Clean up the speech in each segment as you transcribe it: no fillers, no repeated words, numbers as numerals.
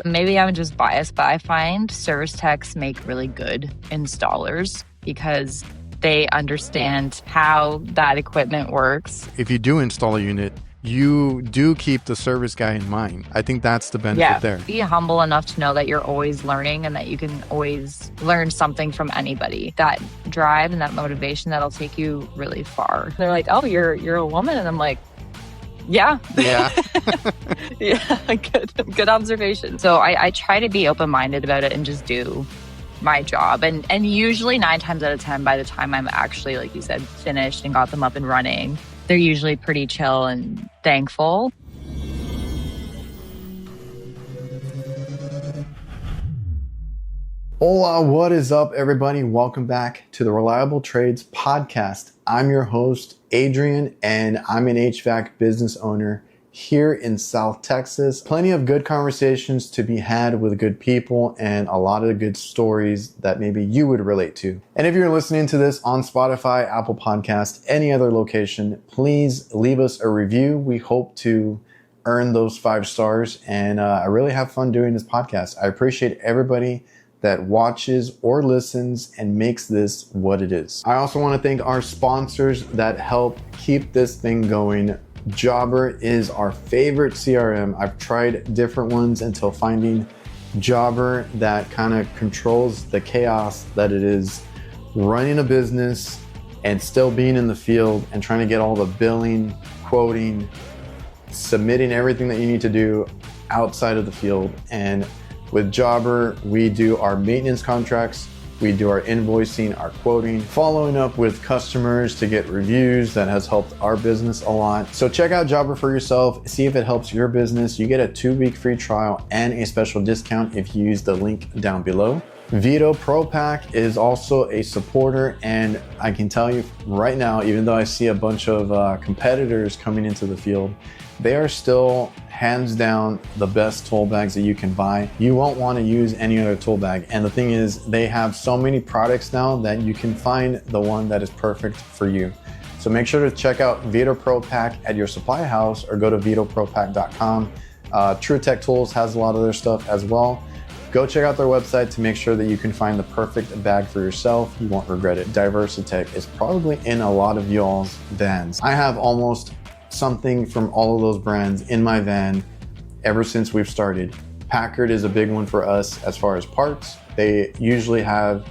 honest, maybe I'm just biased, but I find service techs make really good installers because they understand how that equipment works. If you do install a unit, you do keep the service guy in mind. I think that's the benefit there. Be humble enough to know that you're always learning and that you can always learn something from anybody. That drive and that motivation, that'll take you really far. They're like, oh, you're a woman? And I'm like, yeah. Yeah. Yeah, good observation. So I try to be open-minded about it and just do my job. And usually 9 times out of 10, by the time I'm actually, like you said, finished and got them up and running, they're usually pretty chill and thankful. Hola, what is up, everybody? Welcome back to the Reliable Trades podcast. I'm your host, Adrian, and I'm an HVAC business owner here in South Texas. Plenty of good conversations to be had with good people and a lot of good stories that maybe you would relate to. And if you're listening to this on Spotify, Apple Podcast, any other location, please leave us a review. We hope to earn those 5 stars. And I really have fun doing this podcast. I appreciate everybody that watches or listens and makes this what it is. I also want to thank our sponsors that help keep this thing going. Jobber is our favorite CRM. I've tried different ones until finding Jobber that kind of controls the chaos that it is running a business and still being in the field and trying to get all the billing, quoting, submitting everything that you need to do outside of the field. And with Jobber, we do our maintenance contracts, we do our invoicing, our quoting, following up with customers to get reviews. That has helped our business a lot. So check out Jobber for yourself, see if it helps your business. You get a 2-week free trial and a special discount if you use the link down below. Vito Pro Pack is also a supporter, and I can tell you right now, even though I see a bunch of competitors coming into the field, they are still hands down the best tool bags that you can buy. You won't want to use any other tool bag. And the thing is, they have so many products now that you can find the one that is perfect for you. So make sure to check out Vito Pro Pack at your supply house or go to vitopropack.com. True Tech Tools has a lot of their stuff as well. Go check out their website to make sure that you can find the perfect bag for yourself. You won't regret it. DIVERSITECH is probably in a lot of y'all's vans. I have almost something from all of those brands in my van ever since we've started. Packard is a big one for us as far as parts. They usually have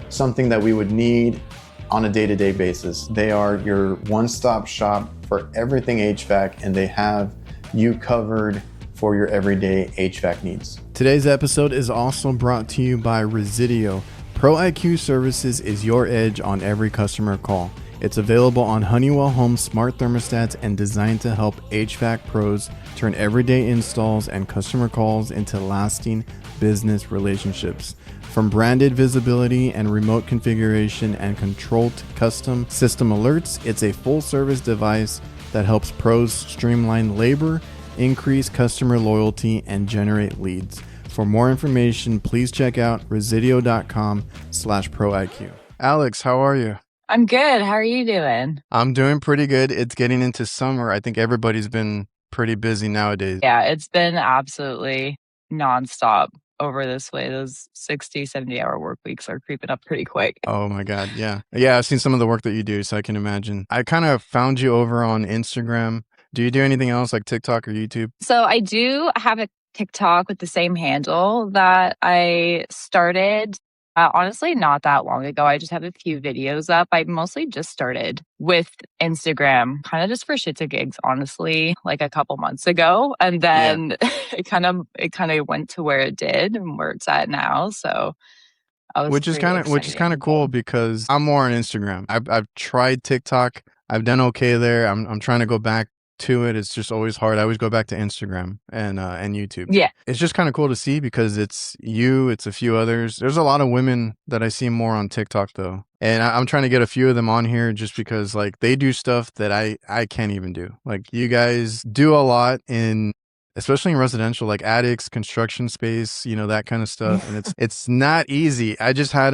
something that we would need on a day-to-day basis. They are your one-stop shop for everything HVAC, and they have you covered for your everyday HVAC needs. Today's episode is also brought to you by Resideo. PRO HVAC services is your edge on every customer call. It's available on Honeywell Home smart thermostats and designed to help HVAC pros turn everyday installs and customer calls into lasting business relationships. From branded visibility and remote configuration and controlled custom system alerts, it's a full-service device that helps pros streamline labor, increase customer loyalty, and generate leads. For more information, please check out resideo.com/ProIQ. Alex, how are you? I'm good. How are you doing? I'm doing pretty good. It's getting into summer. I think everybody's been pretty busy nowadays. Yeah, it's been absolutely nonstop over this way. Those 60, 70-hour work weeks are creeping up pretty quick. Oh my God. Yeah. Yeah. I've seen some of the work that you do, so I can imagine. I kind of found you over on Instagram. Do you do anything else like TikTok or YouTube? So I do have a TikTok with the same handle that I started honestly not that long ago. I just have a few videos up. I mostly just started with Instagram, kind of just for shits and gigs, honestly, like a couple months ago. And then it kind of went to where it did and where it's at now. So I was which is kind of cool because I'm more on Instagram. I've tried TikTok. I've done okay there. I'm trying to go back to it. It's just always hard. I always go back to Instagram and YouTube. Yeah. It's just kind of cool to see because it's you, it's a few others. There's a lot of women that I see more on TikTok though. And I'm trying to get a few of them on here just because like they do stuff that I can't even do. Like you guys do a lot especially in residential, like attics, construction space, that kind of stuff. And it's not easy. I just had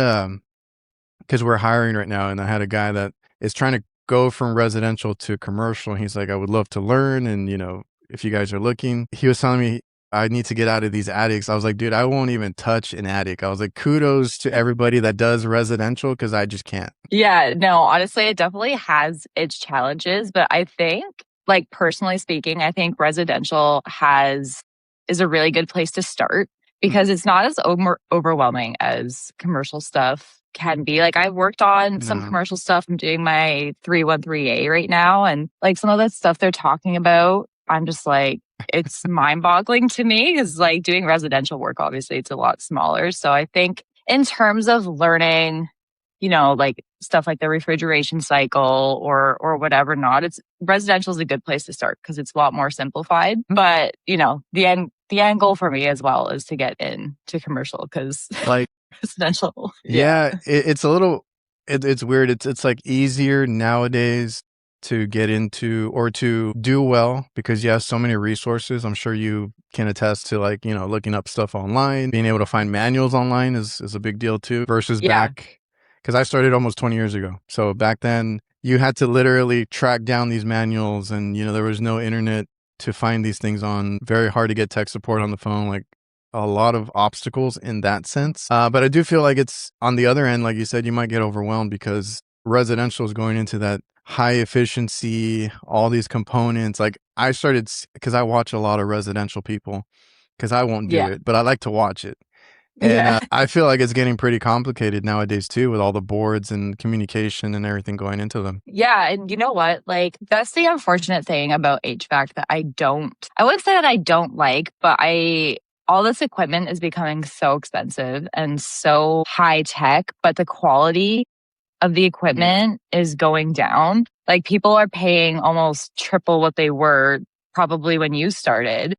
because we're hiring right now, and I had a guy that is trying to go from residential to commercial. And he's like, I would love to learn. And, if you guys are looking, he was telling me I need to get out of these attics. I was like, dude, I won't even touch an attic. I was like, kudos to everybody that does residential because I just can't. Yeah, no, honestly, it definitely has its challenges, but I think, like personally speaking, I think residential is a really good place to start because it's not as overwhelming as commercial stuff can be. Like I've worked on some commercial stuff. I'm doing my 313A right now, and like some of the stuff they're talking about, I'm just like, it's mind-boggling to me because like doing residential work, obviously, it's a lot smaller. So I think in terms of learning, like stuff like the refrigeration cycle or whatever not, it's residential is a good place to start because it's a lot more simplified. But, the end goal for me as well is to get into commercial because like residential. Yeah, it's a little, it's weird. It's like easier nowadays to get into or to do well because you have so many resources. I'm sure you can attest to like, looking up stuff online, being able to find manuals online is a big deal too versus back, because I started almost 20 years ago. So back then you had to literally track down these manuals and, there was no internet to find these things on. Very hard to get tech support on the phone. Like a lot of obstacles in that sense. But I do feel like it's on the other end, like you said, you might get overwhelmed because residential is going into that high efficiency, all these components. Like I started, because I watch a lot of residential people, because I won't do it, but I like to watch it. And I feel like it's getting pretty complicated nowadays too, with all the boards and communication and everything going into them. Yeah. And you know what? Like, that's the unfortunate thing about HVAC that I wouldn't say that I don't like, but all this equipment is becoming so expensive and so high tech, but the quality of the equipment is going down. Like people are paying almost triple what they were probably when you started,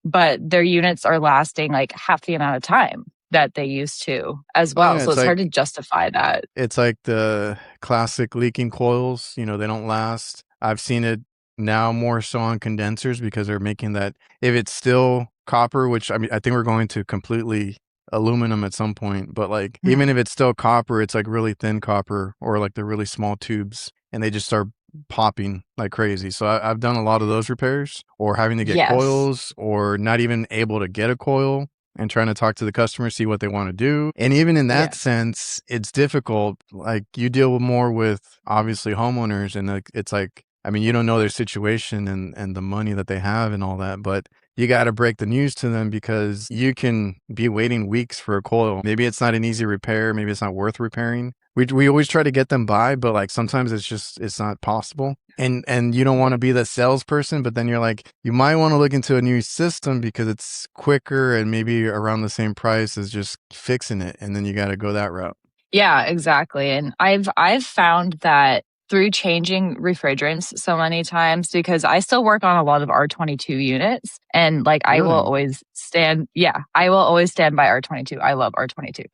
but their units are lasting like half the amount of time that they used to as well. Yeah, so it's hard to justify that. It's like the classic leaking coils, they don't last. I've seen it now more so on condensers because they're making that, if it's still copper, which I mean, I think we're going to completely aluminum at some point, but like even if it's still copper, it's like really thin copper or like the really small tubes and they just start popping like crazy. So I've done a lot of those repairs or having to get coils or not even able to get a coil and trying to talk to the customer, see what they want to do. And even in that sense, it's difficult. Like you deal more with obviously homeowners and it's like, I mean, you don't know their situation and the money that they have and all that, but you got to break the news to them because you can be waiting weeks for a coil. Maybe it's not an easy repair. Maybe it's not worth repairing. We always try to get them by, but like sometimes it's not possible. And you don't want to be the salesperson, but then you're like, you might want to look into a new system because it's quicker and maybe around the same price as just fixing it. And then you got to go that route. Yeah, exactly. And I've found that through changing refrigerants so many times, because I still work on a lot of R22 units and like I will always stand by R22. I love R22.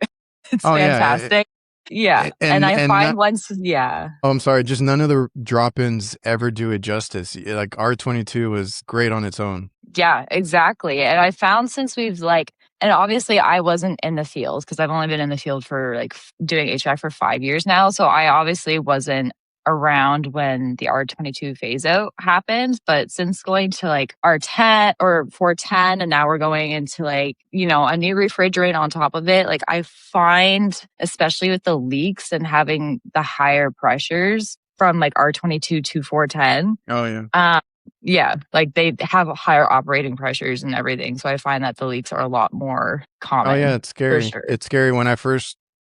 It's fantastic. Yeah. And I find once, Oh, I'm sorry. Just none of the drop-ins ever do it justice. Like R22 was great on its own. Yeah, exactly. And I found since and obviously I wasn't in the field because I've only been in the field for like doing HVAC for 5 years now. So I obviously wasn't around when the R22 phase out happened. But since going to like R10 or 410, and now we're going into like, a new refrigerant on top of it, like I find, especially with the leaks and having the higher pressures from like R22 to 410. Oh, yeah. Yeah, like they have higher operating pressures and everything. So I find that the leaks are a lot more common. Oh, yeah, it's scary. Sure. It's scary when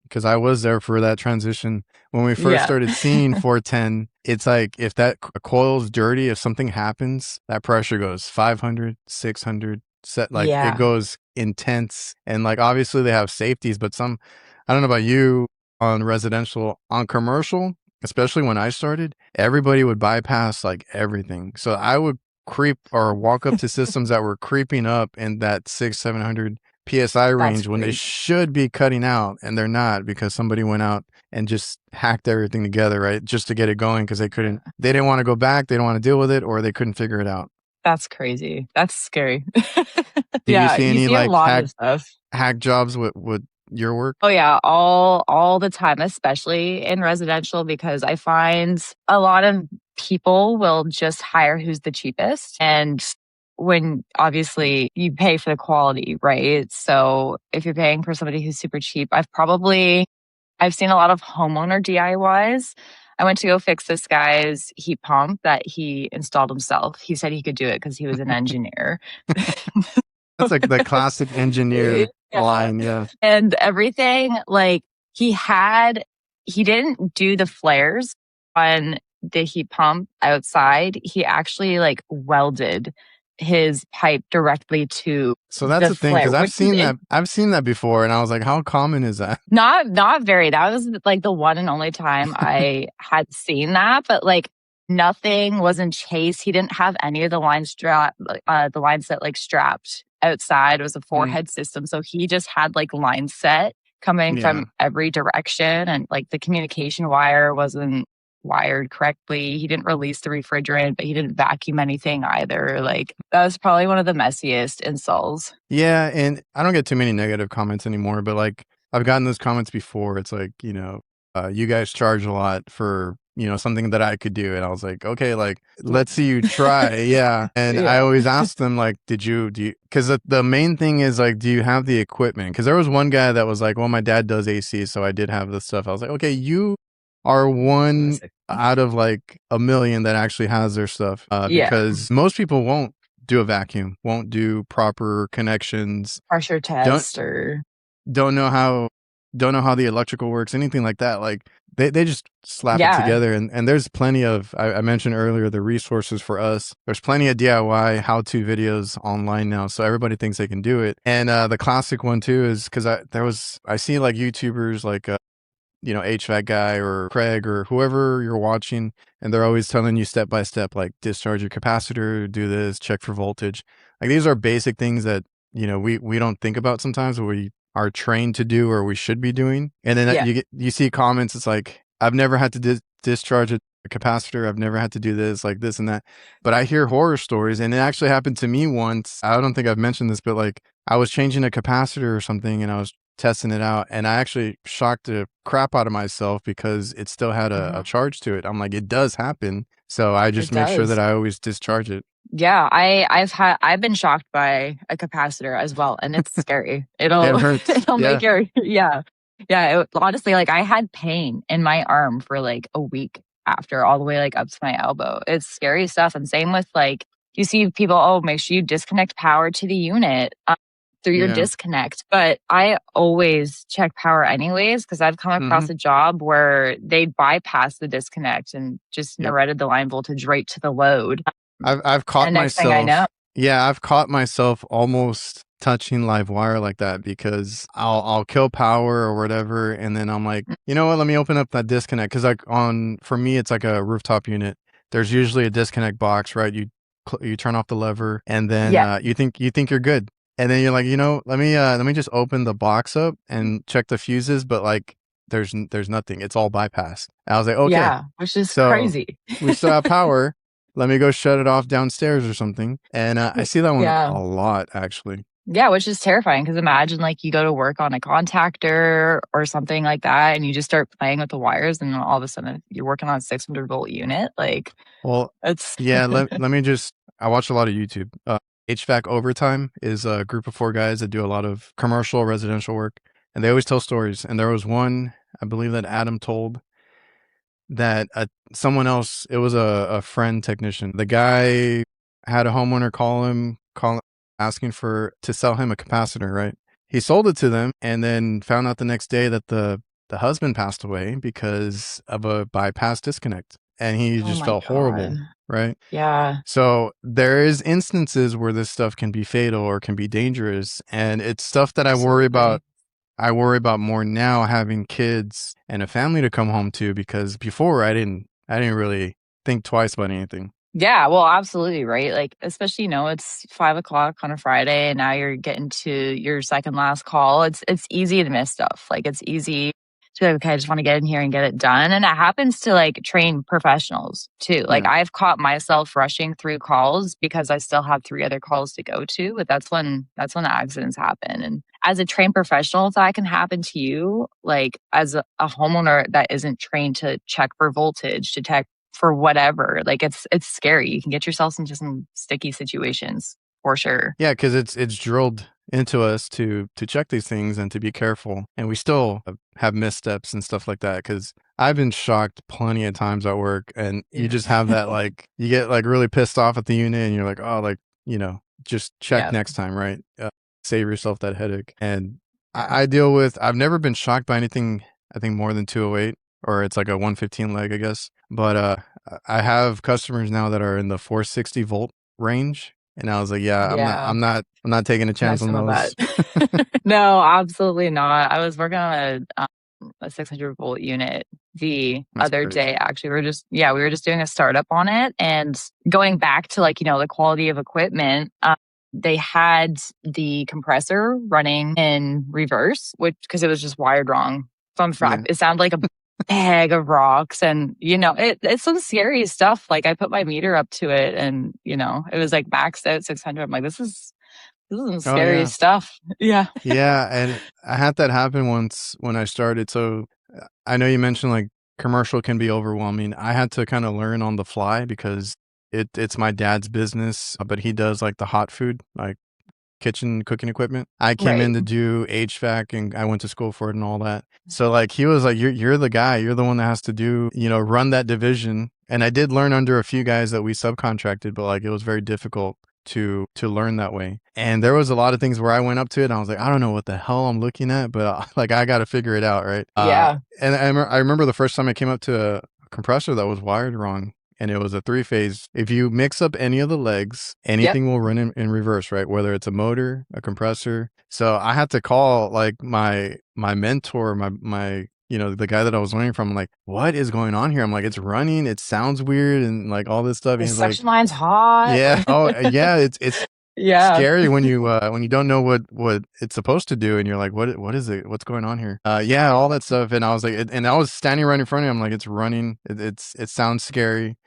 because I was there for that transition. When we first started seeing 410, it's like if that coil's dirty, if something happens, that pressure goes 500, 600, it goes intense. And like obviously they have safeties, but I don't know about you on residential, on commercial, especially when I started, everybody would bypass like everything. So I would creep or walk up to systems that were creeping up in that 600-700 PSI range when they should be cutting out, and they're not because somebody went out and just hacked everything together, right? Just to get it going because they didn't want to go back, they didn't want to deal with it, or they couldn't figure it out. That's crazy. That's scary. Did you see any like hack jobs with your work? Oh yeah, all the time, especially in residential, because I find a lot of people will just hire who's the cheapest. And when obviously you pay for the quality, right? So if you're paying for somebody who's super cheap, I've seen a lot of homeowner DIYs. I went to go fix this guy's heat pump that he installed himself. He said he could do it because he was an engineer. That's like the classic engineer line. Yeah. And everything, like he didn't do the flares on the heat pump outside. He actually like welded his pipe directly to So that's the thing, flare, because which is I've seen that before, and I was like, how common is that? not very. That was like the one and only time I had seen that, but like nothing was in chase. He didn't have any of the lines the lines that like strapped outside. It was a four-head system. So he just had like line set coming from every direction, and like the communication wire wasn't wired correctly. He didn't release the refrigerant, but he didn't vacuum anything either. Like that was probably one of the messiest installs. Yeah, and I don't get too many negative comments anymore, but like I've gotten those comments before. It's like, you guys charge a lot for, something that I could do. And I was like, okay, like, let's see you try. Yeah. And I always ask them, like, do you, because the main thing is like, do you have the equipment? Because there was one guy that was like, well, my dad does AC, so I did have this stuff. I was like, okay, you are one out of like a million that actually has their stuff. Because most people won't do a vacuum, won't do proper connections, pressure test, don't know how the electrical works, anything like that. Like they just slap it together. And there's plenty of, I mentioned earlier, the resources for us. There's plenty of DIY how-to videos online now, so everybody thinks they can do it. And the classic one too is because I see like YouTubers like HVAC guy or Craig or whoever you're watching, and they're always telling you step by step, like discharge your capacitor, do this, check for voltage. Like these are basic things that we don't think about sometimes, but we are trained to do or we should be doing. And then you see comments, it's like, I've never had to discharge a capacitor, I've never had to do this, like this and that. But I hear horror stories, and it actually happened to me once. I don't think I've mentioned this, but like I was changing a capacitor or something, and I was testing it out, and I actually shocked the crap out of myself because it still had a charge to it. I'm like, it does happen. So I just make sure that I always discharge it. Yeah, I've been shocked by a capacitor as well, and it's scary. It hurts. It'll make your honestly, like I had pain in my arm for like a week after, all the way like up to my elbow. It's scary stuff. And same with like, you see people, make sure you disconnect power to the unit through your disconnect. But I always check power anyways, because I've come across a job where they bypassed the disconnect and just narrated the line voltage right to the load. I've caught myself. Next thing I know, I've caught myself almost touching live wire like that, because I'll kill power or whatever, and then I'm like, you know what? Let me open up that disconnect, because like for me, it's like a rooftop unit. There's usually a disconnect box, right? You turn off the lever, and then you think you're good, and then you're like, let me just open the box up and check the fuses, but like there's nothing. It's all bypassed. I was like, okay, which is crazy. We still have power. Let me go shut it off downstairs or something. And I see that one a lot, actually. Yeah, which is terrifying, because imagine like you go to work on a contactor or something like that, and you just start playing with the wires, and all of a sudden you're working on a 600-volt unit. Like, well, it's let me just. I watch a lot of YouTube. HVAC Overtime is a group of 4 guys that do a lot of commercial residential work, and they always tell stories. And there was one, I believe, that Adam told, that someone else, it was a friend technician. The guy had a homeowner call him asking to sell him a capacitor, right? He sold it to them, and then found out the next day that the husband passed away because of a bypass disconnect, and he just felt horrible, right? Yeah. So there is instances where this stuff can be fatal or can be dangerous, and it's stuff that I worry about. I worry about more now, having kids and a family to come home to, because before I didn't really think twice about anything. Yeah, well, absolutely, right? Like, especially, it's 5:00 on a Friday, and now you're getting to your second last call. It's easy to miss stuff. Like, it's easy to be like, okay, I just want to get in here and get it done. And it happens to like trained professionals too. Like I've caught myself rushing through calls because I still have 3 other calls to go to, but that's when the accidents happen. And as a trained professional, if that can happen to you, like as a homeowner that isn't trained to check for voltage, to check for whatever, like it's scary. You can get yourself into some sticky situations. for sure. Yeah, because it's drilled into us to check these things and to be careful, and we still have missteps and stuff like that. Because I've been shocked plenty of times at work, and you just have that like you get like really pissed off at the unit, and you're like, oh, like just check Yeah. next time, right? Save yourself that headache. And I deal with. I've never been shocked by anything. I think more than 208, or it's like a 115 leg, I guess. But I have customers now that are in the 460 volt range. And I was like, yeah, Yeah. I'm not taking a chance on Some of those. that. No, absolutely not. I was working on a 600 volt unit the That's other crazy. day. Actually, we were just doing a startup on it, and going back to like, the quality of equipment. They had the compressor running in reverse, because it was just wired wrong. Fun fact, It sounded like a bag of rocks, and it's some scary stuff. Like, I put my meter up to it, and it was like maxed out 600. I'm like, this is some Oh scary yeah. stuff. Yeah. Yeah, and I had that happen once when I started. So I know you mentioned like commercial can be overwhelming. I had to kind of learn on the fly because it's my dad's business, but he does like the hot food, like kitchen cooking equipment. I came in Right. to do HVAC, and I went to school for it and all that. So like he was like, you're the guy, you're the one that has to do, run that division. And I did learn under a few guys that we subcontracted, but like it was very difficult to learn that way. And there was a lot of things where I went up to it and I was like, I don't know what the hell I'm looking at, but like I got to figure it out, right? Yeah. And I remember the first time I came up to a compressor that was wired wrong. And it was a 3-phase. If you mix up any of the legs, anything will run in reverse, right? Whether it's a motor, a compressor. So I had to call like my mentor, my the guy that I was learning from. I'm like, what is going on here? I'm like, it's running. It sounds weird and like all this stuff. The And he's like, suction line's hot. yeah, oh yeah, it's Yeah. scary when you don't know what it's supposed to do, and you're like, what is it? What's going on here? Yeah, all that stuff. And I was like, and I was standing right in front of him. I'm like, it's running. It sounds scary.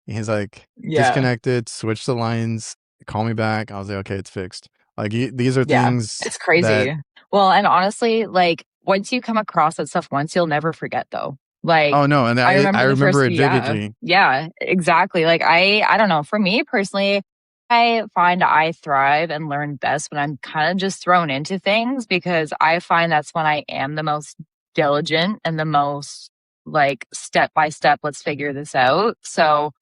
He's like, Yeah. disconnected, switch the lines, call me back. I was like, okay, it's fixed. Like these are Yeah. things It's crazy. Well, and honestly, like once you come across that stuff once, you'll never forget though. Like, oh no, and I remember it vividly. Yeah, exactly. Like I don't know. For me personally, I find I thrive and learn best when I'm kind of just thrown into things, because I find that's when I am the most diligent and the most like step by step, let's figure this out. So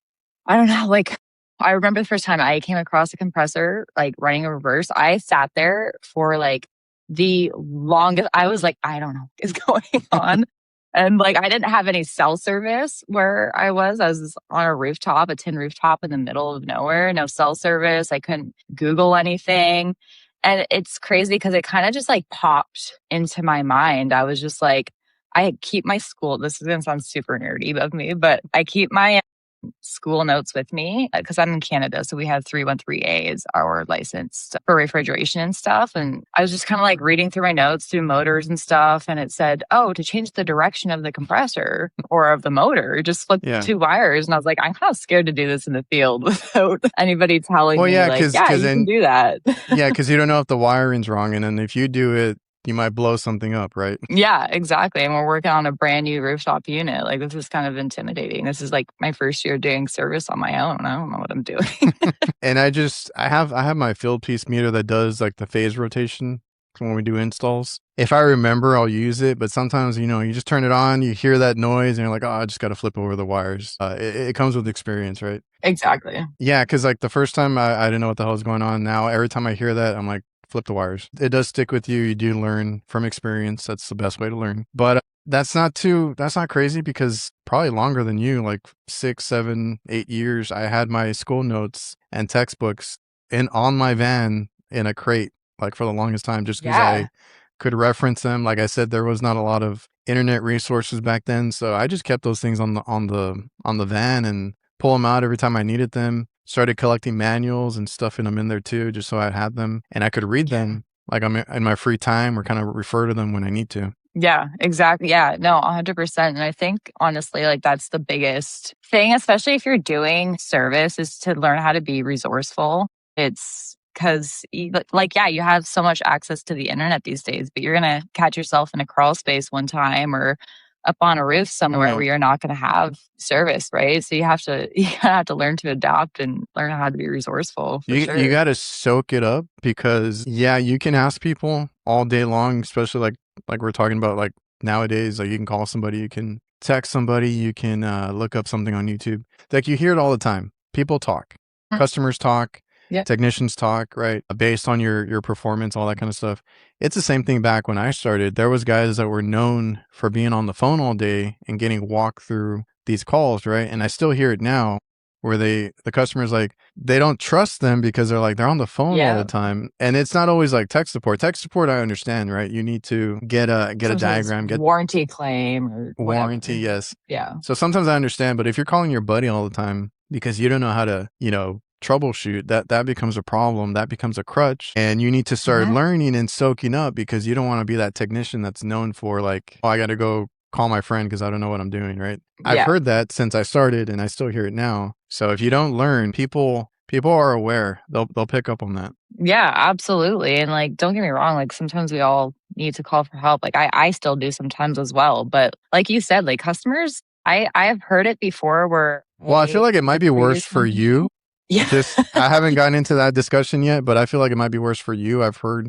I don't know. Like, I remember the first time I came across a compressor, like running a reverse, I sat there for like the longest. I was like, I don't know what is going on. And like, I didn't have any cell service where I was. I was on a rooftop, a tin rooftop in the middle of nowhere, no cell service. I couldn't Google anything. And it's crazy because it kind of just like popped into my mind. I was just like, I keep my school. This is going to sound super nerdy of me, but I keep my school notes with me because I'm in Canada. So we have 313A is our license for refrigeration and stuff. And I was just kind of like reading through my notes through motors and stuff. And it said, oh, to change the direction of the compressor or of the motor, just flip 2 wires. And I was like, I'm kind of scared to do this in the field without anybody telling me, like, you can do that. Yeah, because you don't know if the wiring's wrong. And then if you do it, you might blow something up, right? Yeah, exactly. And we're working on a brand new rooftop unit. Like, this is kind of intimidating. This is like my first year doing service on my own. I don't know what I'm doing. And I have my field piece meter that does like the phase rotation when we do installs. If I remember, I'll use it. But sometimes, you just turn it on, you hear that noise, and you're like, oh, I just got to flip over the wires. It comes with experience, right? Exactly. Yeah, because like the first time I didn't know what the hell was going on. Now, every time I hear that, I'm like, flip the wires. It does stick with you. You do learn from experience. That's the best way to learn. But that's not crazy, because probably longer than you, like 6, 7, 8 years, I had my school notes and textbooks on my van in a crate, like for the longest time, just because I could reference them. Like I said, there was not a lot of internet resources back then. So I just kept those things on the van and pull them out every time I needed them. Started collecting manuals and stuffing them in there too, just so I had them and I could read them like I'm in my free time, or kind of refer to them when I need to. Yeah, exactly. Yeah, no, 100%. And I think honestly, like that's the biggest thing, especially if you're doing service, is to learn how to be resourceful. It's because you have so much access to the internet these days, but you're going to catch yourself in a crawl space one time, or up on a roof somewhere where you're not going to have service, right? So you have to learn to adapt and learn how to be resourceful for sure. You got to soak it up because you can ask people all day long, especially like we're talking about like nowadays, like you can call somebody, you can text somebody, you can look up something on YouTube. Like you hear it all the time. People talk, customers talk, technicians talk, right? Based on your performance, all that kind of stuff. It's the same thing back when I started. There was guys that were known for being on the phone all day and getting walked through these calls, right? And I still hear it now where the customer's like, they don't trust them because they're on the phone all the time. And it's not always like tech support. Tech support, I understand, right? You need to get a diagram, get warranty claim or warranty. Yes. Yeah. So sometimes I understand, but if you're calling your buddy all the time because you don't know how to, troubleshoot, that becomes a problem. That becomes a crutch. And you need to start learning and soaking up because you don't want to be that technician that's known for like, oh, I got to go call my friend because I don't know what I'm doing, right? I've heard that since I started and I still hear it now. So if you don't learn, people are aware. They'll pick up on that. Yeah, absolutely. And like, don't get me wrong, like sometimes we all need to call for help. Like I still do sometimes as well. But like you said, like customers, I've heard it before where I feel like it might be worse for you. Yeah. I haven't gotten into that discussion yet, but I feel like it might be worse for you. I've heard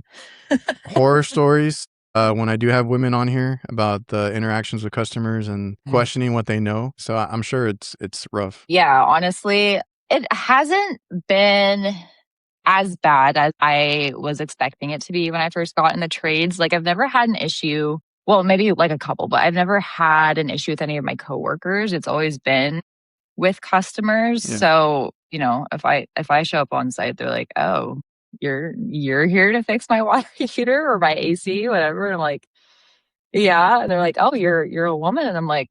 horror stories when I do have women on here about the interactions with customers and questioning what they know. So I'm sure it's rough. Yeah, honestly, it hasn't been as bad as I was expecting it to be when I first got in the trades. Like I've never had an issue. Well, maybe like a couple, but I've never had an issue with any of my coworkers. It's always been with customers. Yeah. So, if I show up on site, they're like, "Oh, you're here to fix my water heater or my AC, whatever." And I'm like, "Yeah." And they're like, "Oh, you're a woman." And I'm like,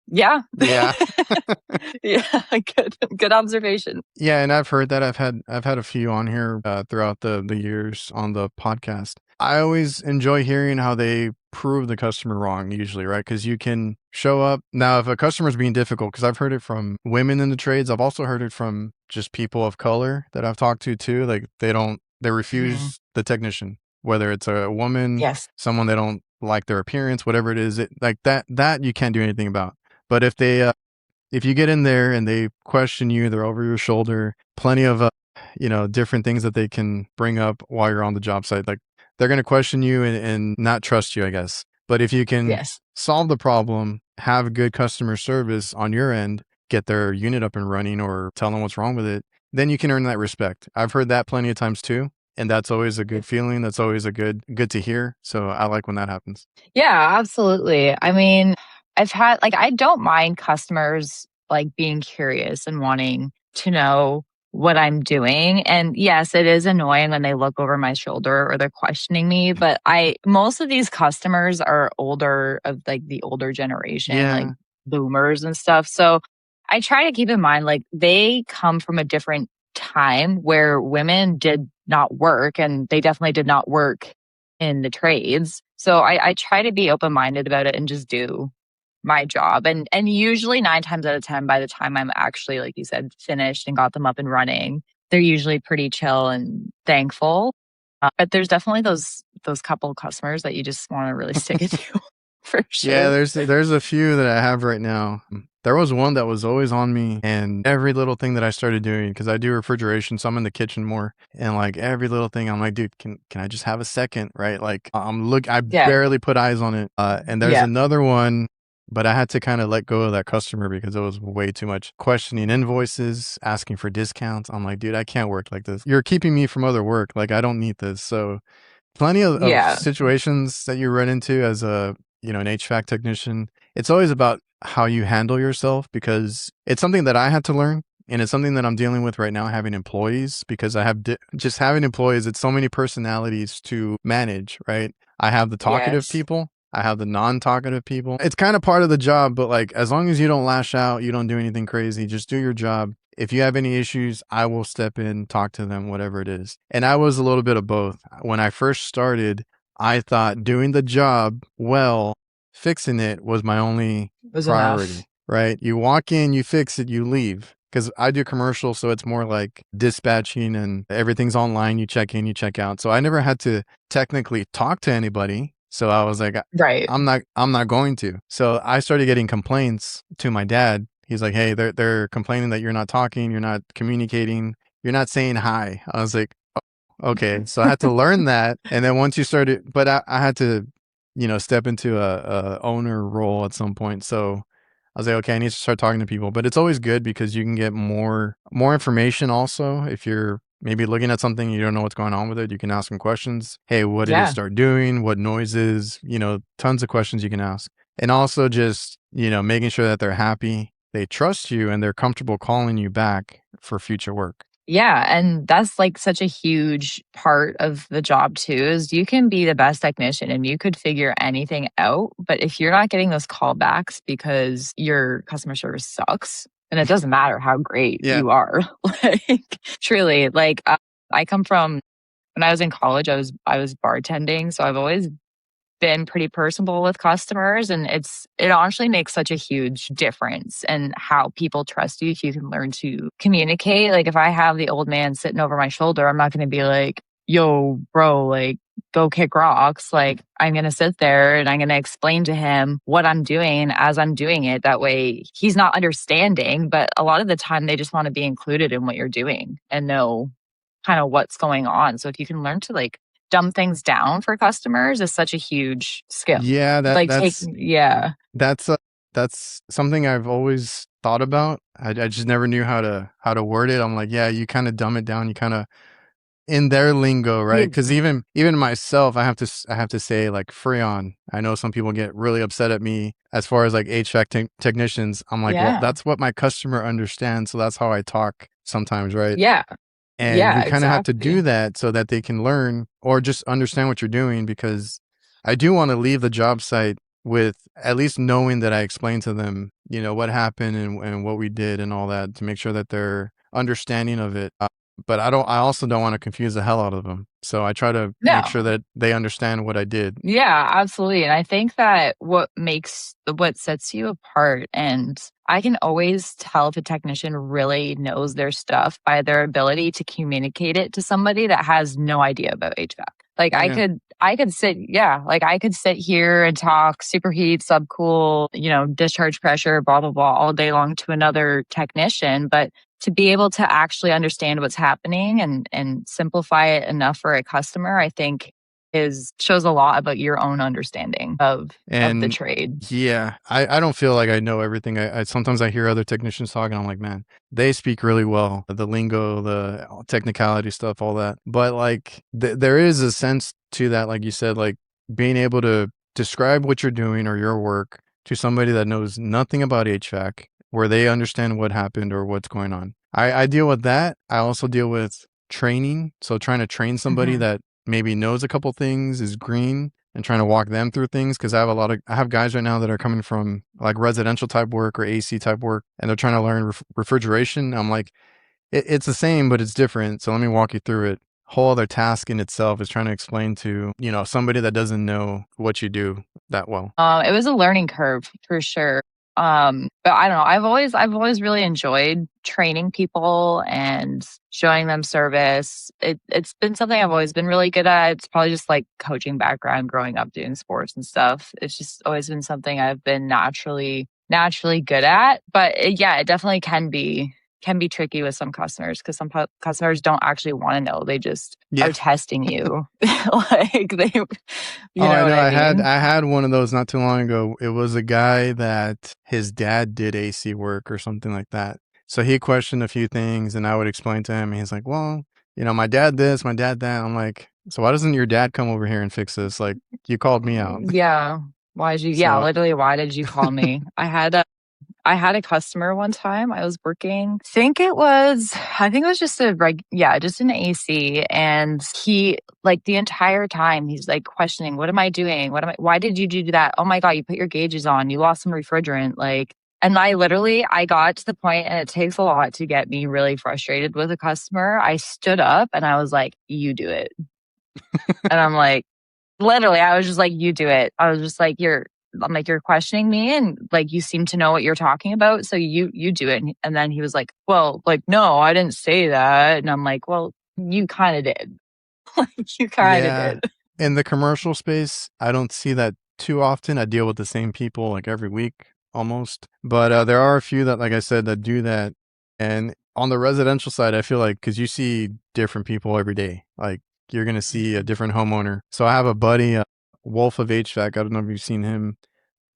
"Yeah." Yeah. Yeah, good observation. Yeah, and I've heard that. I've had a few on here throughout the years on the podcast. I always enjoy hearing how they prove the customer wrong usually, right? Because you can show up. Now, if a customer's being difficult, because I've heard it from women in the trades, I've also heard it from just people of color that I've talked to too. Like they refuse the technician, whether it's a woman, someone they don't like their appearance, whatever it is, like that you can't do anything about. But if they, if you get in there and they question you, they're over your shoulder, plenty of, different things that they can bring up while you're on the job site. Like they're going to question you and not trust you, I guess. But if you can solve the problem, have good customer service on your end, get their unit up and running or tell them what's wrong with it, then you can earn that respect. I've heard that plenty of times too. And that's always a good feeling. That's always a good to hear. So I like when that happens. Yeah, absolutely. I mean, I don't mind customers like being curious and wanting to know what I'm doing. And yes, it is annoying when they look over my shoulder or they're questioning me, but most of these customers are older, of like the older generation, like boomers and stuff. So I try to keep in mind, like they come from a different time where women did not work, and they definitely did not work in the trades. So I try to be open-minded about it and just do my job. And usually 9 times out of 10, by the time I'm actually, like you said, finished and got them up and running, they're usually pretty chill and thankful. But there's definitely those couple of customers that you just want to really stick it to for sure. Yeah, there's a few that I have right now. There was one that was always on me, and every little thing that I started doing, because I do refrigeration, so I'm in the kitchen more, and like every little thing, I'm like, dude, can I just have a second, right? Like I barely put eyes on it. And there's another one, but I had to kind of let go of that customer because it was way too much questioning invoices, asking for discounts. I'm like, dude, I can't work like this. You're keeping me from other work. Like, I don't need this. So plenty of situations that you run into as an HVAC technician. It's always about how you handle yourself, because it's something that I had to learn. And it's something that I'm dealing with right now, having employees, because I have just having employees. It's so many personalities to manage, right? I have the talkative people. I have the non-talkative people. It's kind of part of the job, but like, as long as you don't lash out, you don't do anything crazy, just do your job. If you have any issues, I will step in, talk to them, whatever it is. And I was a little bit of both. When I first started, I thought doing the job well, fixing it was my only priority, enough. Right? You walk in, you fix it, you leave. Because I do commercial, so it's more like dispatching and everything's online. You check in, you check out. So I never had to technically talk to anybody. So I was like, Right. I'm not going to. So I started getting complaints to my dad. He's like, hey, they're complaining that you're not talking, you're not communicating, you're not saying hi. I was like, okay. So I had to learn that. And then once you started, but I had to, step into a owner role at some point. So I was like, okay, I need to start talking to people. But it's always good because you can get more information also. If you're maybe looking at something, you don't know what's going on with it, you can ask them questions. Hey, what did it Yeah. start doing? What noises? Tons of questions you can ask. And also just, making sure that they're happy, they trust you, and they're comfortable calling you back for future work. Yeah, and that's like such a huge part of the job too, is you can be the best technician and you could figure anything out, but if you're not getting those callbacks because your customer service sucks, then it doesn't matter how great Yeah. you are. Like truly, like I come from when I was in college, I was bartending, so I've always been pretty personable with customers, and it honestly makes such a huge difference in how people trust you if you can learn to communicate. Like if I have the old man sitting over my shoulder, I'm not going to be like, yo bro, like go kick rocks. Like I'm going to sit there and I'm going to explain to him what I'm doing as I'm doing it. That way he's not understanding, but a lot of the time they just want to be included in what you're doing and know kind of what's going on. So if you can learn to like dumb things down for customers is such a huge skill. Yeah, Like that's something I've always thought about. I just never knew how to word it. I'm like, yeah, you kind of dumb it down. You kind of in their lingo, right? Because even myself, I have to say like Freon. I know some people get really upset at me as far as like HVAC technicians. I'm like, well, yeah, that's what my customer understands, so that's how I talk sometimes, right? yeah, And yeah, you kind of have to do exactly. that so that they can learn or just understand what you're doing, because I do want to leave the job site with at least knowing that I explained to them, what happened and what we did and all that, to make sure that they're understanding of it. But I also don't want to confuse the hell out of them. So I try to make sure No. that they understand what I did. Yeah, absolutely. And I think that what sets you apart, and I can always tell if a technician really knows their stuff by their ability to communicate it to somebody that has no idea about HVAC. Like Oh yeah. I could sit here and talk superheat, subcool, discharge pressure, blah, blah, blah, all day long to another technician. But to be able to actually understand what's happening and simplify it enough for a customer, I think shows a lot about your own understanding of the And trade. yeah, I don't feel like I know everything. I sometimes I hear other technicians talking. I'm like, man, they speak really well, the lingo, the technicality stuff, all that. But like, there is a sense to that, like you said, like being able to describe what you're doing or your work to somebody that knows nothing about HVAC, where they understand what happened or what's going on. I deal with that. I also deal with training. So trying to train somebody Mhm. that maybe knows a couple things, is green, and trying to walk them through things. Because I have guys right now that are coming from like residential type work or AC type work, and they're trying to learn refrigeration. I'm like, it's the same, but it's different. So let me walk you through it. Whole other task in itself is trying to explain to, somebody that doesn't know what you do that well. It was a learning curve for sure. But I don't know. I've always really enjoyed training people and showing them service. It's been something I've always been really good at. It's probably just like coaching background, growing up doing sports and stuff. It's just always been something I've been naturally good at. But it definitely can be tricky with some customers because some customers don't actually want to know. They just Yeah. are testing you. Like you Oh, I know what know. I mean? I had one of those not too long ago. It was a guy that his dad did AC work or something like that. So he questioned a few things, and I would explain to him. And he's like, "Well, my dad this, my dad that." I'm like, "So why doesn't your dad come over here and fix this? Like, you called me out." Yeah. Yeah, So literally, why did you call me? I had a customer one time. I was working, I think it was just just an AC. And he, like, the entire time, he's like questioning, what am I doing? Why did you do that? Oh my God, you put your gauges on. You lost some refrigerant. Like, and I got to the point, and it takes a lot to get me really frustrated with a customer. I stood up and I was like, you do it. And I'm like, literally, I was just like, you do it. I was just like, I'm like, you're questioning me and like, you seem to know what you're talking about. So you do it. And then he was like, well, like, no, I didn't say that. And I'm like, well, you kind of did. Like, you kind of yeah, did. In the commercial space, I don't see that too often. I deal with the same people like every week almost. But there are a few that, like I said, that do that. And on the residential side, I feel like because you see different people every day, like you're going to see a different homeowner. So I have a buddy, Wolf of HVAC. I don't know if you've seen him.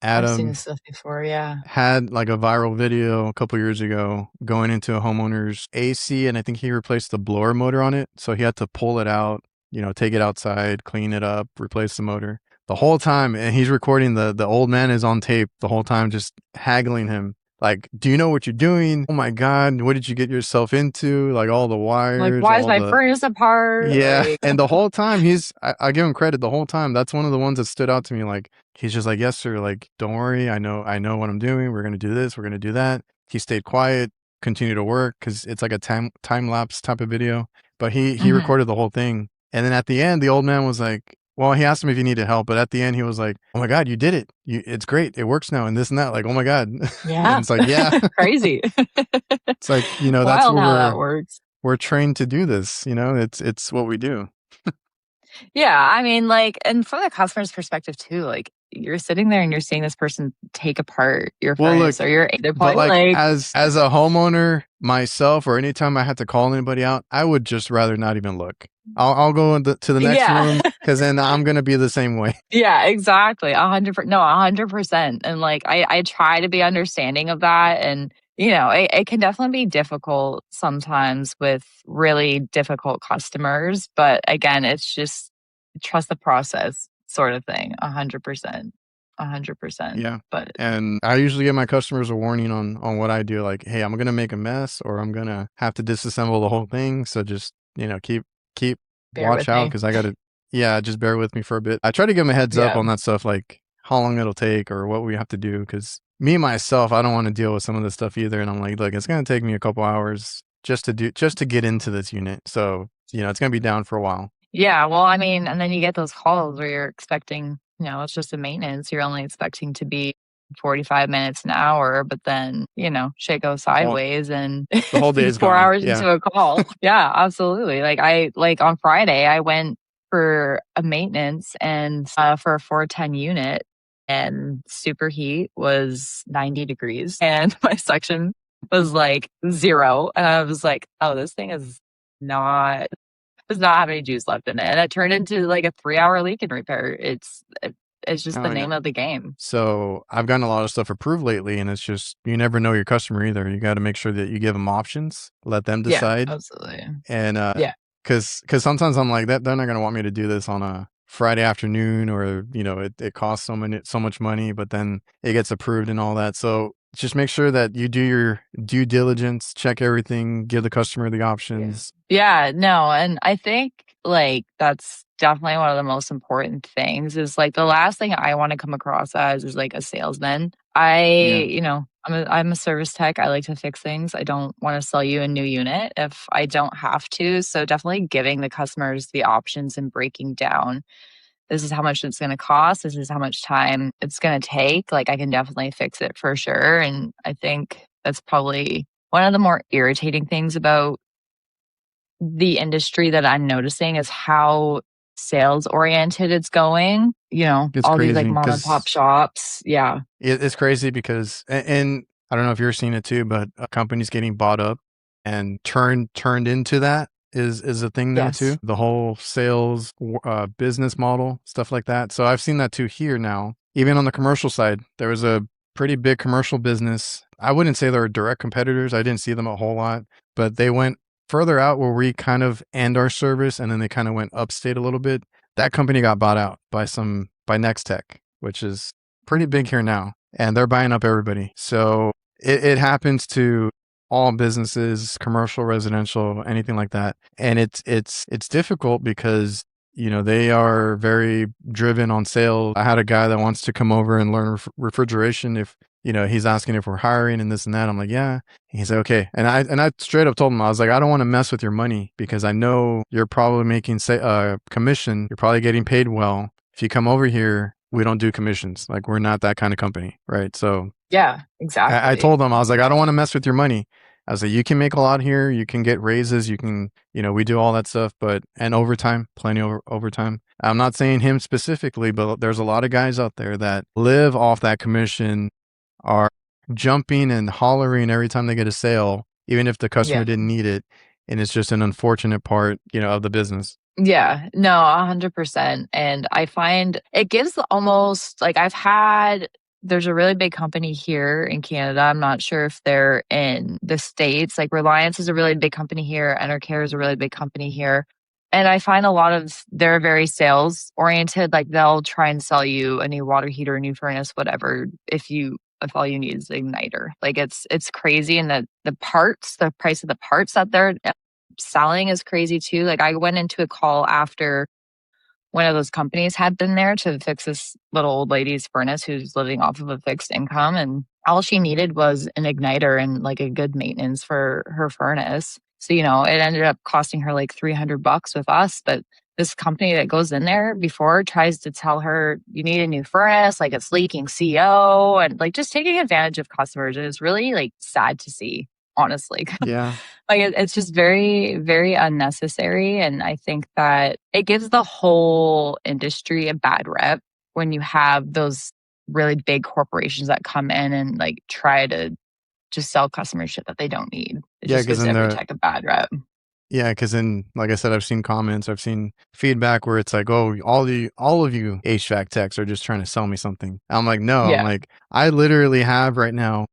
I've seen Adam this stuff before. Yeah. had like a viral video a couple years ago going into a homeowner's AC, and I think he replaced the blower motor on it. So he had to pull it out, take it outside, clean it up, replace the motor. The whole time, and he's recording, the old man is on tape the whole time, just haggling him. Like, do you know what you're doing? Oh my God, what did you get yourself into? Like all the wires. Like, why is my furnace apart? Yeah. Like... And the whole time I give him credit the whole time. That's one of the ones that stood out to me. Like, he's just like, yes, sir. Like, don't worry. I know what I'm doing. We're going to do this. We're going to do that. He stayed quiet, continued to work because it's like a time lapse type of video. But he recorded the whole thing. And then at the end, the old man was like, well, he asked him if he needed help, but at the end he was like, oh my God, you did it. It's great. It works now and this and that. Like, oh my God. Yeah. And it's like, yeah. Crazy. It's like, that's wild what how that works. We're trained to do this. It's what we do. Yeah. I mean, like, and from the customer's perspective too, like you're sitting there and you're seeing this person take apart your furnace or they're probably like as a homeowner myself, or anytime I had to call anybody out, I would just rather not even look. I'll go to the next room because then I'm going to be the same way. Yeah, exactly. 100%. And like, I try to be understanding of that. And, it can definitely be difficult sometimes with really difficult customers. But again, it's just trust the process sort of thing. 100%. 100%. Yeah. But and I usually give my customers a warning on what I do. Like, hey, I'm going to make a mess or I'm going to have to disassemble the whole thing. So just, keep watch out because I got to, just bear with me for a bit. I try to give them a heads up on that stuff, like how long it'll take or what we have to do. Because me, myself, I don't want to deal with some of this stuff either. And I'm like, look, it's going to take me a couple hours just to get into this unit. So, it's going to be down for a while. Yeah. Well, I mean, and then you get those calls where you're expecting, it's just a maintenance. You're only expecting to be 45 minutes, an hour, but then, shit goes sideways and the whole day is 4 hours into a call. Yeah, absolutely. Like on Friday, I went for a maintenance and for a 410 unit, and superheat was 90 degrees and my suction was like 0. And I was like, oh, this thing does not have any juice left in it. And it turned into like a 3-hour leak and repair. It's just the name of the game. So I've gotten a lot of stuff approved lately, and it's just, you never know your customer either. You got to make sure that you give them options, let them decide. Yeah, absolutely. And because sometimes I'm like, that they're not going to want me to do this on a Friday afternoon, or it costs so much money, but then it gets approved and all that. So just make sure that you do your due diligence, check everything, give the customer the options. Yeah, no, and I think like that's definitely one of the most important things. Is like the last thing I want to come across as is like a salesman. I'm a service tech. I like to fix things. I don't want to sell you a new unit if I don't have to. So definitely giving the customers the options and breaking down, this is how much it's going to cost. This is how much time it's going to take. Like I can definitely fix it for sure. And I think that's probably one of the more irritating things about the industry that I'm noticing is how sales oriented it's going. It's all crazy, these like mom and pop shops. Yeah. It's crazy because, and I don't know if you're seeing it too, but companies getting bought up and turned into that is a thing now too. The whole sales business model, stuff like that. So I've seen that too here now. Even on the commercial side, there was a pretty big commercial business. I wouldn't say they were direct competitors. I didn't see them a whole lot, but they went further out where we kind of end our service, and then they kind of went upstate a little bit. That company got bought out by Nextech, which is pretty big here now, and they're buying up everybody. So it happens to all businesses, commercial, residential, anything like that. And it's difficult because, they are very driven on sales. I had a guy that wants to come over and learn refrigeration. If, he's asking if we're hiring and this and that. I'm like, yeah. He's like, okay. And I straight up told him, I was like, I don't want to mess with your money because I know you're probably making commission. You're probably getting paid well. If you come over here, we don't do commissions. Like, we're not that kind of company. Right. So yeah, exactly. I told him, I was like, I don't want to mess with your money. I was like, you can make a lot here. You can get raises. You can, we do all that stuff, and overtime, plenty of overtime. I'm not saying him specifically, but there's a lot of guys out there that live off that commission, are jumping and hollering every time they get a sale, even if the customer Yeah. didn't need it. And it's just an unfortunate part, of the business. Yeah, no, 100%. And I find it gives almost like there's a really big company here in Canada. I'm not sure if they're in the States. Like Reliance is a really big company here. Enercare is a really big company here. And I find they're very sales oriented. Like they'll try and sell you a new water heater, a new furnace, whatever, if all you need is an igniter. Like it's crazy. And the price of the parts that they're selling is crazy too. Like I went into a call after one of those companies had been there to fix this little old lady's furnace who's living off of a fixed income, and all she needed was an igniter and like a good maintenance for her furnace. So, it ended up costing her like $300 with us. But this company that goes in there before tries to tell her you need a new furnace, like it's leaking CO, and like just taking advantage of customers. And it's really like sad to see, honestly. Yeah. Like it's just very, very unnecessary. And I think that it gives the whole industry a bad rep when you have those really big corporations that come in and like try to just sell customers shit that they don't need. It just gives EVERSITECH a bad rep. Yeah, because then, like I said, I've seen comments, I've seen feedback where it's like, "Oh, all of you HVAC techs are just trying to sell me something." I'm like, no, Yeah. I'm like, I literally have right now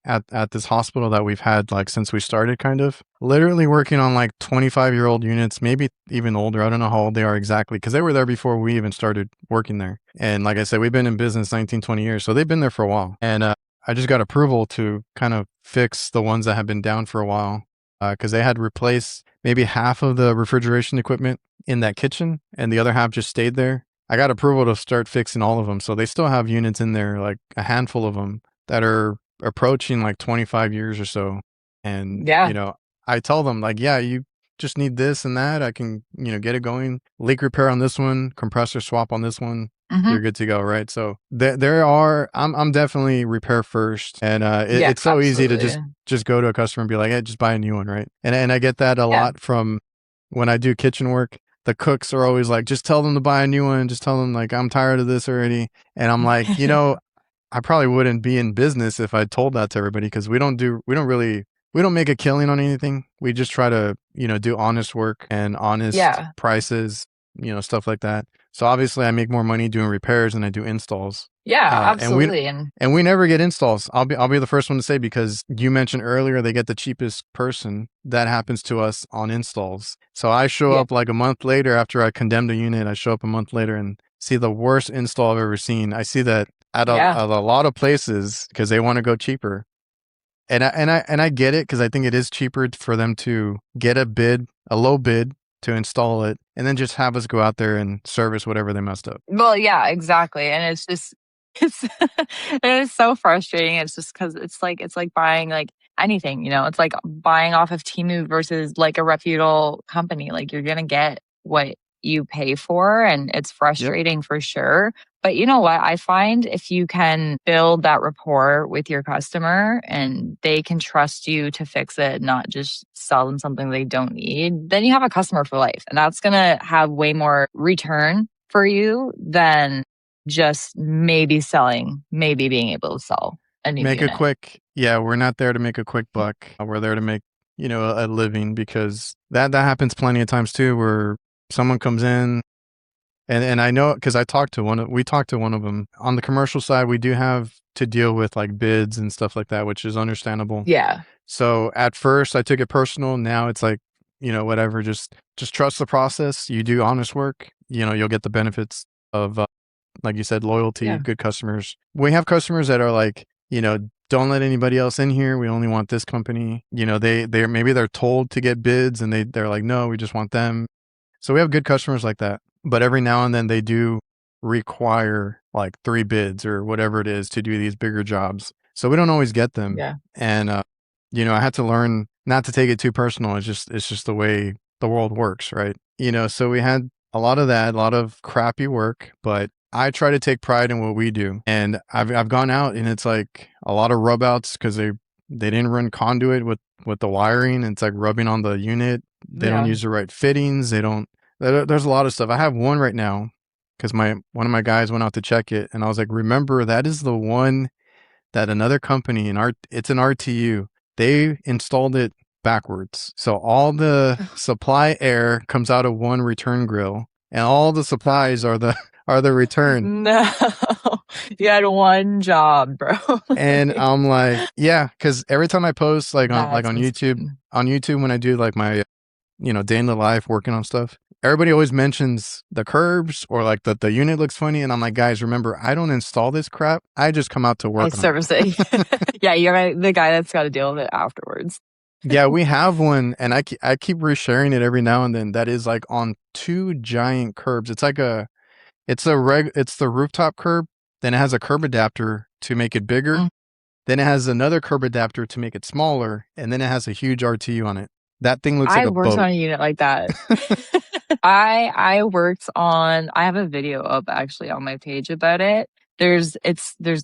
at this hospital that we've had like since we started, kind of literally working on like 25-year-old units, maybe even older. I don't know how old they are exactly, because they were there before we even started working there. And like I said, we've been in business 19, 20 years, so they've been there for a while. And I just got approval to kind of fix the ones that have been down for a while, because they had replaced maybe half of the refrigeration equipment in that kitchen, and the other half just stayed there. I got approval to start fixing all of them, so they still have units in there, like a handful of them that are approaching like 25 years or so. And I tell them like, yeah, you just need this and that. I can, get it going. Leak repair on this one, compressor swap on this one. Mm-hmm. You're good to go, right? So I'm definitely repair first, and it's so easy to just go to a customer and be like, hey, just buy a new one, right? And I get that a lot from when I do kitchen work. The cooks are always like, just tell them to buy a new one. Just tell them like, I'm tired of this already. And I'm like, I probably wouldn't be in business if I told that to everybody, because we don't make a killing on anything. We just try to, do honest work and honest prices, stuff like that. So obviously I make more money doing repairs than I do installs. Yeah, absolutely. And we never get installs. I'll be the first one to say, because you mentioned earlier they get the cheapest person. That happens to us on installs. So I show up like a month later after I condemned a unit. I show up a month later and see the worst install I've ever seen. I see that at a lot of places because they want to go cheaper. And I get it, because I think it is cheaper for them to get a low bid to install it, and then just have us go out there and service whatever they messed up. Well, yeah, exactly. And it's just, it is so frustrating. It's just because it's like buying like anything, it's like buying off of Temu versus like a reputable company. Like you're going to get what you pay for, and it's frustrating for sure. But you know what? I find if you can build that rapport with your customer and they can trust you to fix it, not just sell them something they don't need, then you have a customer for life. And that's going to have way more return for you than just maybe being able to sell a new unit. We're not there to make a quick buck. We're there to make, a living, because that happens plenty of times too, where someone comes in, and I know, because we talked to one of them. On the commercial side, we do have to deal with like bids and stuff like that, which is understandable. Yeah. So at first I took it personal. Now it's like, whatever, just trust the process. You do honest work, you'll get the benefits of, like you said, loyalty, good customers. We have customers that are like, don't let anybody else in here. We only want this company. They're told to get bids, and they're like, no, we just want them. So we have good customers like that. But every now and then they do require like 3 bids or whatever it is to do these bigger jobs. So we don't always get them. Yeah. And, I had to learn not to take it too personal. It's just the way the world works, right? So we had a lot of that, a lot of crappy work, but I try to take pride in what we do. And I've gone out, and it's like a lot of rub outs, because They didn't run conduit with the wiring. It's like rubbing on the unit. They don't use the right fittings. There's a lot of stuff. I have one right now because one of my guys went out to check it, and I was like, remember, that is the one that another company it's an RTU. They installed it backwards. So all the supply air comes out of one return grill, and all the supplies are the return. No, you had one job, bro. And I'm like, yeah, because every time I post like on That's YouTube when I do like my day in the life working on stuff, everybody always mentions the curbs or like the unit looks funny, and I'm like, guys, remember, I don't install this crap. I just come out to work. I service it. Yeah, you're the guy that's got to deal with it afterwards. Yeah, we have one, and I keep resharing it every now and then. That is like on two giant curbs. It's like it's the rooftop curb. Then it has a curb adapter to make it bigger. Mm. Then it has another curb adapter to make it smaller, and then it has a huge RTU on it. That thing looks like a boat. I worked on a unit like that. I have a video up actually on my page about it. There's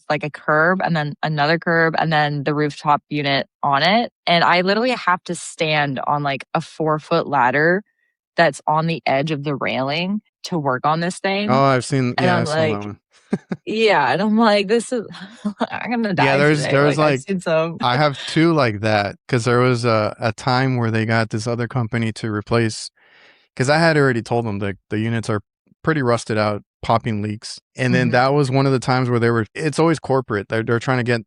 like a curb and then another curb and then the rooftop unit on it. And I literally have to stand on like a 4-foot ladder that's on the edge of the railing to work on this thing. Oh, I've seen, yeah, I saw that one. Yeah, and I'm like, this is, I'm gonna die. Yeah, there's like some. I have two like that because there was a time where they got this other company to replace, because I had already told them that the units are pretty rusted out, popping leaks. And then that was one of the times where it's always corporate. They're trying to get,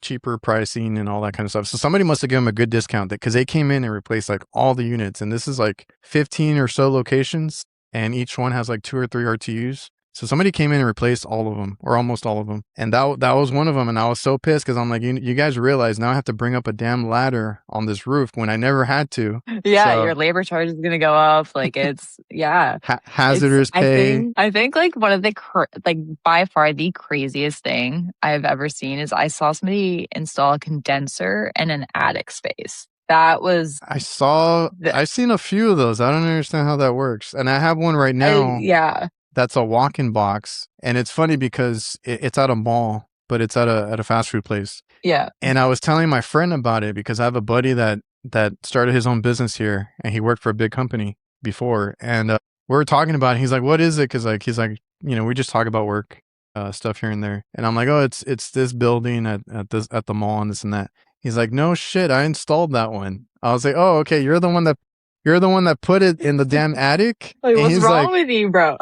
cheaper pricing and all that kind of stuff. So somebody must have given them a good discount because they came in and replaced like all the units. And this is like 15 or so locations, and each one has like 2 or 3 RTUs. So somebody came in and replaced all of them, or almost all of them. And that was one of them. And I was so pissed because I'm like, you guys realize now I have to bring up a damn ladder on this roof when I never had to. Yeah, so, your labor charge is going to go up. Like it's, yeah. Hazardous pay. I think like one of the, by far the craziest thing I've ever seen is I saw somebody install a condenser in an attic space. That was... I've seen a few of those. I don't understand how that works. And I have one right now. Yeah. That's a walk-in box, and it's funny because it's at a mall, but it's at a fast food place. Yeah. And I was telling my friend about it because I have a buddy that started his own business here, and he worked for a big company before. And we were talking about it. He's like, "What is it?" Because he's like, we just talk about work stuff here and there. And I'm like, "Oh, it's this building at the mall and this and that." He's like, "No shit, I installed that one." I was like, "Oh, okay, you're the one that put it in the damn attic." Like, what's wrong with you, bro?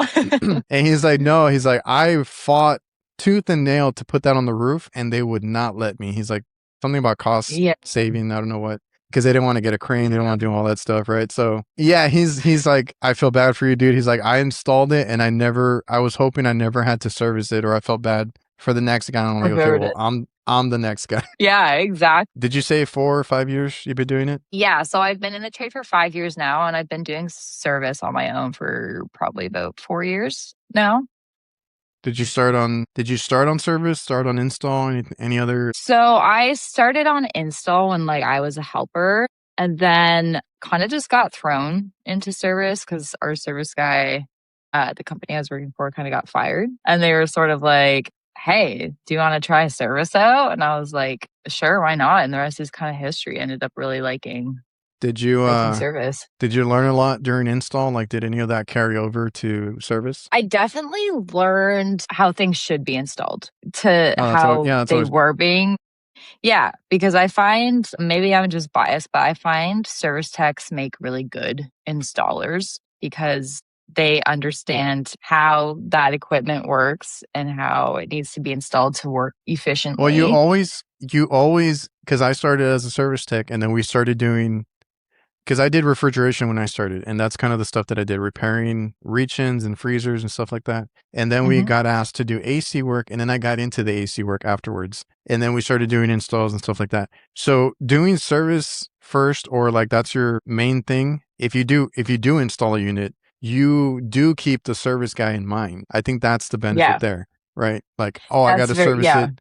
And he's like, no, he's like, I fought tooth and nail to put that on the roof, and they would not let me. He's like, something about cost saving, I don't know what, because they didn't want to get a crane, they didn't want to do all that stuff, right? So yeah, he's like, I feel bad for you, dude. He's like, I installed it, and I was hoping I never had to service it, or I felt bad for the next guy. I'm like, okay, well, I'm the next guy. Yeah, exactly. Did you say 4 or 5 years you've been doing it? Yeah, so I've been in the trade for 5 years now, and I've been doing service on my own for probably about 4 years now. Did you start on service, start on install, any other? So I started on install when I was a helper, and then kind of just got thrown into service because our service guy at the company I was working for kind of got fired, and they were sort of like, "Hey, do you want to try service out?" And I was like, "Sure, why not?" And the rest is kind of history. I ended up really liking service. Did you learn a lot during install? Like, did any of that carry over to service? I definitely learned how things should be installed they were being. Yeah, because I find, maybe I'm just biased, but I find service techs make really good installers because they understand how that equipment works and how it needs to be installed to work efficiently. Well, you always, because I started as a service tech, and then we started doing, because I did refrigeration when I started, and that's kind of the stuff that I did, repairing reach-ins and freezers and stuff like that. And then we got asked to do AC work, and then I got into the AC work afterwards. And then we started doing installs and stuff like that. So doing service first, or that's your main thing, if you do install a unit, you do keep the service guy in mind. I think that's the benefit there, right? Like, oh, I got to service it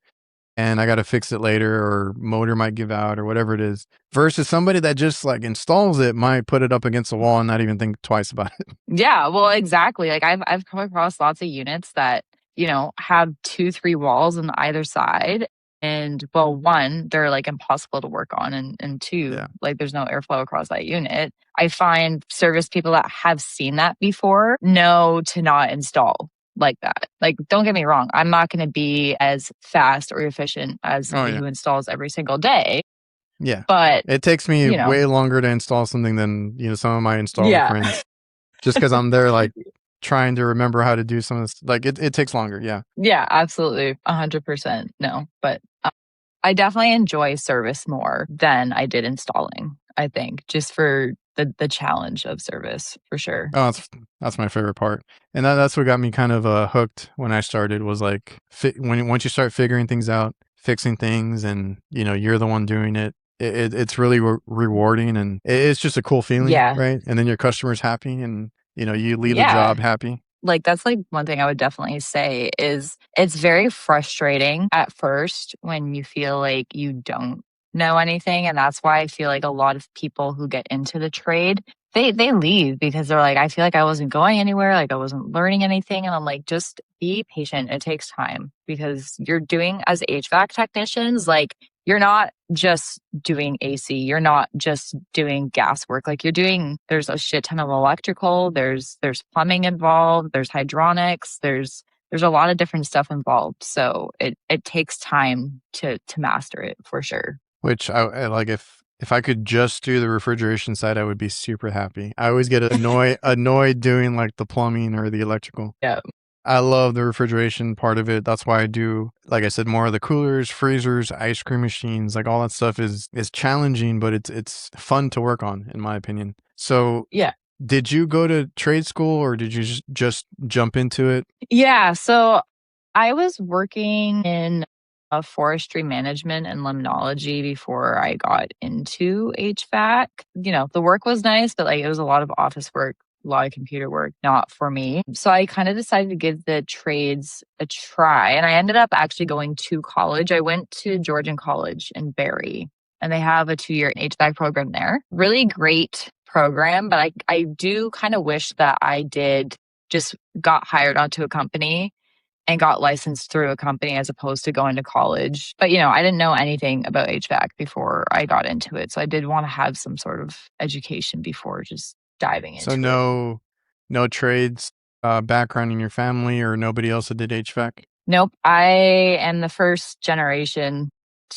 and I got to fix it later, or motor might give out or whatever it is, versus somebody that just installs it, might put it up against the wall and not even think twice about it. Yeah, well, exactly. I've come across lots of units that, have 2-3 walls on either side. And well, one, they're like impossible to work on. And two, Yeah. like there's no airflow across that unit. I find service people that have seen that before know to not install like that. Like, don't get me wrong. I'm not going to be as fast or efficient as Oh, somebody yeah. who installs every single day. Yeah. But It takes me you know, way longer to install something than, some of my installer yeah, friends, just because I'm there like trying to remember how to do some of this. Like it takes longer. Yeah. yeah, absolutely. 100%. No, but I definitely enjoy service more than I did installing, I think, just for the challenge of service for sure. Oh, that's my favorite part, and that's what got me kind of hooked when I started. Was like once you start figuring things out, fixing things, and you're the one doing it. It's really rewarding, and it's just a cool feeling, Yeah. right? And then your customer's happy, and you leave the Yeah. job happy. Like that's like one thing I would definitely say is it's very frustrating at first when you feel like you don't know anything. And that's why I feel like a lot of people who get into the trade, they leave because they're like, I feel like I wasn't going anywhere, like I wasn't learning anything. And I'm like, just be patient. It takes time because you're doing as HVAC technicians, like you're not just doing AC. You're not just doing gas work. Like there's a shit ton of electrical, there's plumbing involved, there's hydronics, there's a lot of different stuff involved. So it takes time to master it for sure. Which I like if I could just do the refrigeration side, I would be super happy. I always get annoyed doing like the plumbing or the electrical. Yeah. I love the refrigeration part of it. That's why I do, like I said, more of the coolers, freezers, ice cream machines, like all that stuff is challenging, but it's fun to work on, in my opinion. So Yeah. did you go to trade school or did you just jump into it? Yeah. So I was working in forestry management and limnology before I got into HVAC. The work was nice, but like it was a lot of office work, a lot of computer work, not for me. So I kind of decided to give the trades a try. And I ended up actually going to college. I went to Georgian College in Barrie, and they have a 2-year HVAC program there. Really great program, but I do kind of wish that I did just got hired onto a company and got licensed through a company as opposed to going to college. But, I didn't know anything about HVAC before I got into it. So I did want to have some sort of education before just diving into it. So no trades background in your family or nobody else that did HVAC? Nope. I am the first generation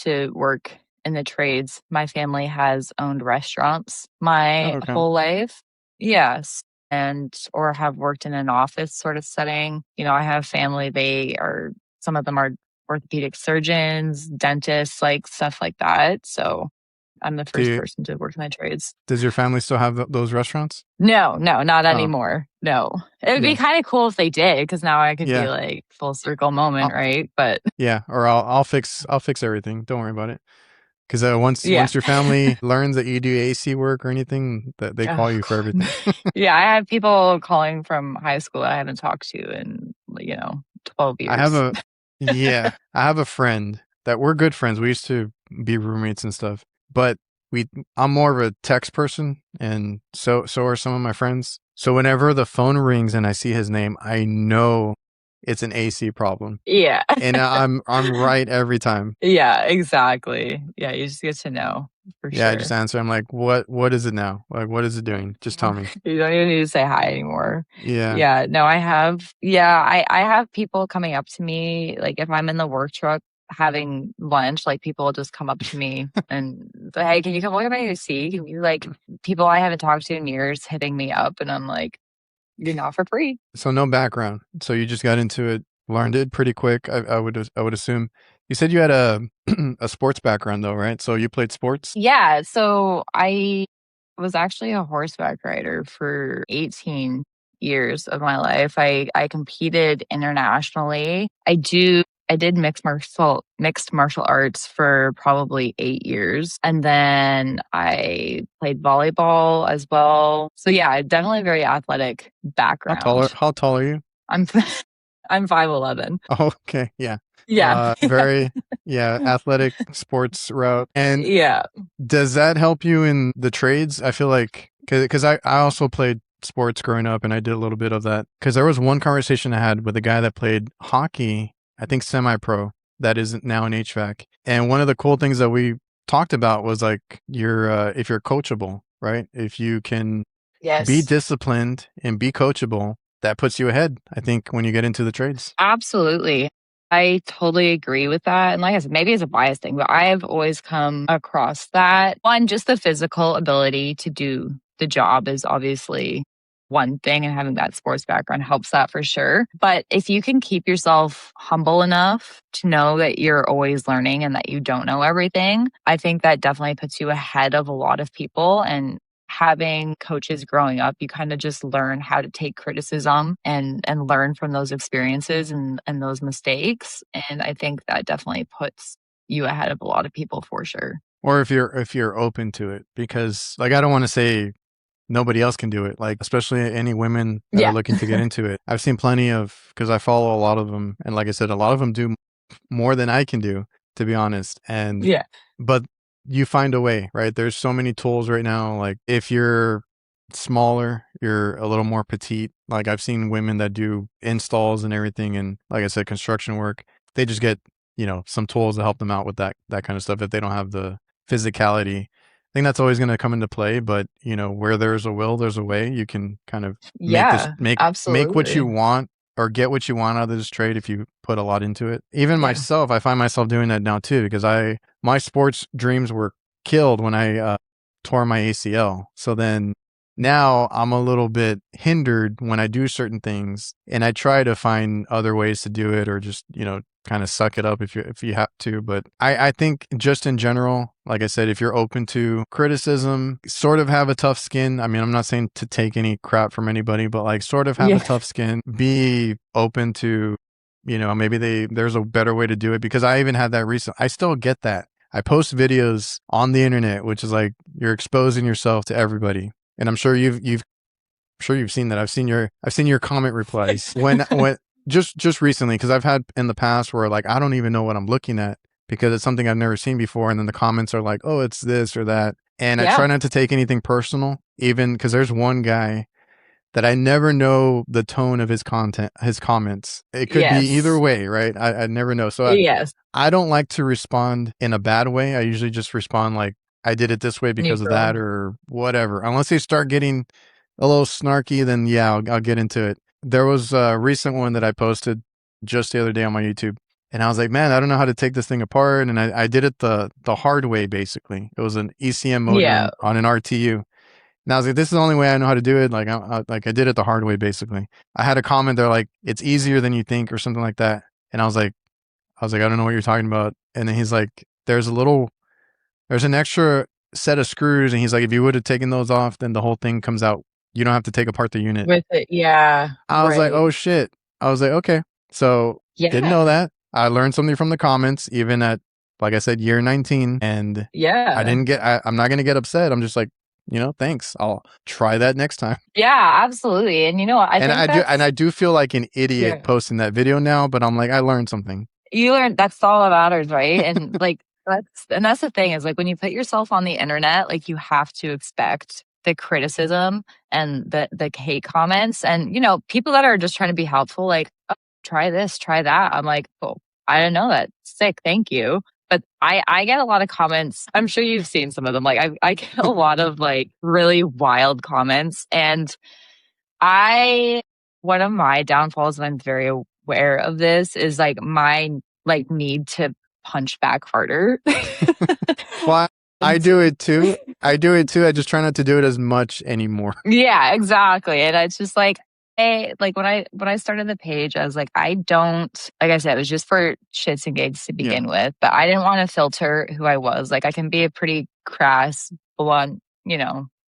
to work in the trades. My family has owned restaurants my whole life. Yes. Or have worked in an office sort of setting. I have family, some of them are orthopedic surgeons, dentists, like stuff like that. So I'm the first person to work in my trades. Does your family still have those restaurants? No, not anymore. No. It would be kind of cool if they did, because now I could be like full circle moment, right? But yeah, or I'll fix everything. Don't worry about it. Because once your family learns that you do AC work or anything, that they call you for everything. Yeah, I have people calling from high school that I haven't talked to in 12 years. I have a friend that we're good friends. We used to be roommates and stuff, but I'm more of a text person, and so are some of my friends. So whenever the phone rings and I see his name, I know it's an AC problem. Yeah. And I'm right every time. Yeah, exactly. Yeah, you just get to know for sure. Yeah, I just answer. I'm like, what is it now? Like, what is it doing? Just tell me. You don't even need to say hi anymore. Yeah. Yeah. No, I have people coming up to me, like if I'm in the work truck having lunch, like people will just come up to me and say, hey, can you come look at my AC? Can you, like, people I haven't talked to in years hitting me up, and I'm like, you're not for free. So no background. So you just got into it, learned it pretty quick. I would assume. You said you had a sports background though, right? So you played sports? Yeah. So I was actually a horseback rider for 18 years of my life. I competed internationally. I did mixed martial arts for probably 8 years. And then I played volleyball as well. So yeah, definitely a very athletic background. How tall are you? I'm 5'11". Oh, okay. Yeah. Yeah. Athletic sports route. And yeah. Does that help you in the trades? I feel like, because I also played sports growing up and I did a little bit of that. Because there was one conversation I had with a guy that played hockey, I think semi-pro, that isn't now in HVAC. And one of the cool things that we talked about was like if you're coachable, right? If you can be Yes. disciplined and be coachable, that puts you ahead, I think, when you get into the trades. Absolutely. I totally agree with that. And like I said, maybe it's a bias thing, but I have always come across that. One, just the physical ability to do the job is obviously one thing, and having that sports background helps that for sure. But if you can keep yourself humble enough to know that you're always learning and that you don't know everything, I think that definitely puts you ahead of a lot of people. And having coaches growing up, you kind of just learn how to take criticism and learn from those experiences and those mistakes. And I think that definitely puts you ahead of a lot of people for sure. Or if you're open to it, because like I don't want to say nobody else can do it, like especially any women that are looking to get into it. I've seen plenty of, because I follow a lot of them, and like I said, a lot of them do more than I can do, to be honest. And Yeah. but you find a way, right? There's so many tools right now. Like if you're smaller, you're a little more petite. Like I've seen women that do installs and everything, and like I said, construction work. They just get, some tools to help them out with that kind of stuff if they don't have the physicality. I think that's always going to come into play, but where there's a will, there's a way. You can kind of make what you want or get what you want out of this trade if you put a lot into it. Even myself, I find myself doing that now too, because my sports dreams were killed when I tore my ACL. So then now I'm a little bit hindered when I do certain things, and I try to find other ways to do it, or just, kind of suck it up if you have to. But I think just in general, like I said, if you're open to criticism, sort of have a tough skin. I mean, I'm not saying to take any crap from anybody, but like sort of have a tough skin, be open to, maybe there's a better way to do it, because I even had that recent. I still get that. I post videos on the internet, which is like you're exposing yourself to everybody. And I'm sure you've seen that. I've seen your comment replies when just recently, because I've had in the past where like I don't even know what I'm looking at because it's something I've never seen before, and then the comments are like, oh, it's this or that, and I try not to take anything personal, even because there's one guy that I never know the tone of his comments. It could be either way, right? I never know. So I don't like to respond in a bad way. I usually just respond like, I did it this way because of that or whatever. Unless they start getting a little snarky, then I'll get into it. There was a recent one that I posted just the other day on my YouTube, and I was like, man, I don't know how to take this thing apart. And I did it the hard way, basically. It was an ECM motor on an RTU. And I was like, this is the only way I know how to do it. Like, I did it the hard way, basically. I had a comment there like, it's easier than you think or something like that. And I was like, I don't know what you're talking about. And then he's like, there's an extra set of screws. And he's like, if you would have taken those off, then the whole thing comes out. You don't have to take apart the unit. With it, I was like, oh shit. I was like, okay. So didn't know that. I learned something from the comments, even at, like I said, year 19. And I'm not going to get upset. I'm just like, thanks. I'll try that next time. Yeah, absolutely. And I do feel like an idiot posting that video now, but I'm like, I learned something. You learned, that's all that matters, right? And like, that's the thing is like, when you put yourself on the internet, like you have to expect the criticism and the hate comments, and people that are just trying to be helpful, like, oh, try this, try that. I'm like, oh, I didn't know that. Sick, thank you. But I get a lot of comments. I'm sure you've seen some of them. Like I get a lot of like really wild comments, and one of my downfalls, and I'm very aware of this, is like my like need to punch back harder. Well, I do it too. I just try not to do it as much anymore. Yeah, exactly. And it's just like, hey, like when I started the page, I was like, I don't, like I said, it was just for shits and gigs to begin with, but I didn't want to filter who I was. Like I can be a pretty crass, blunt,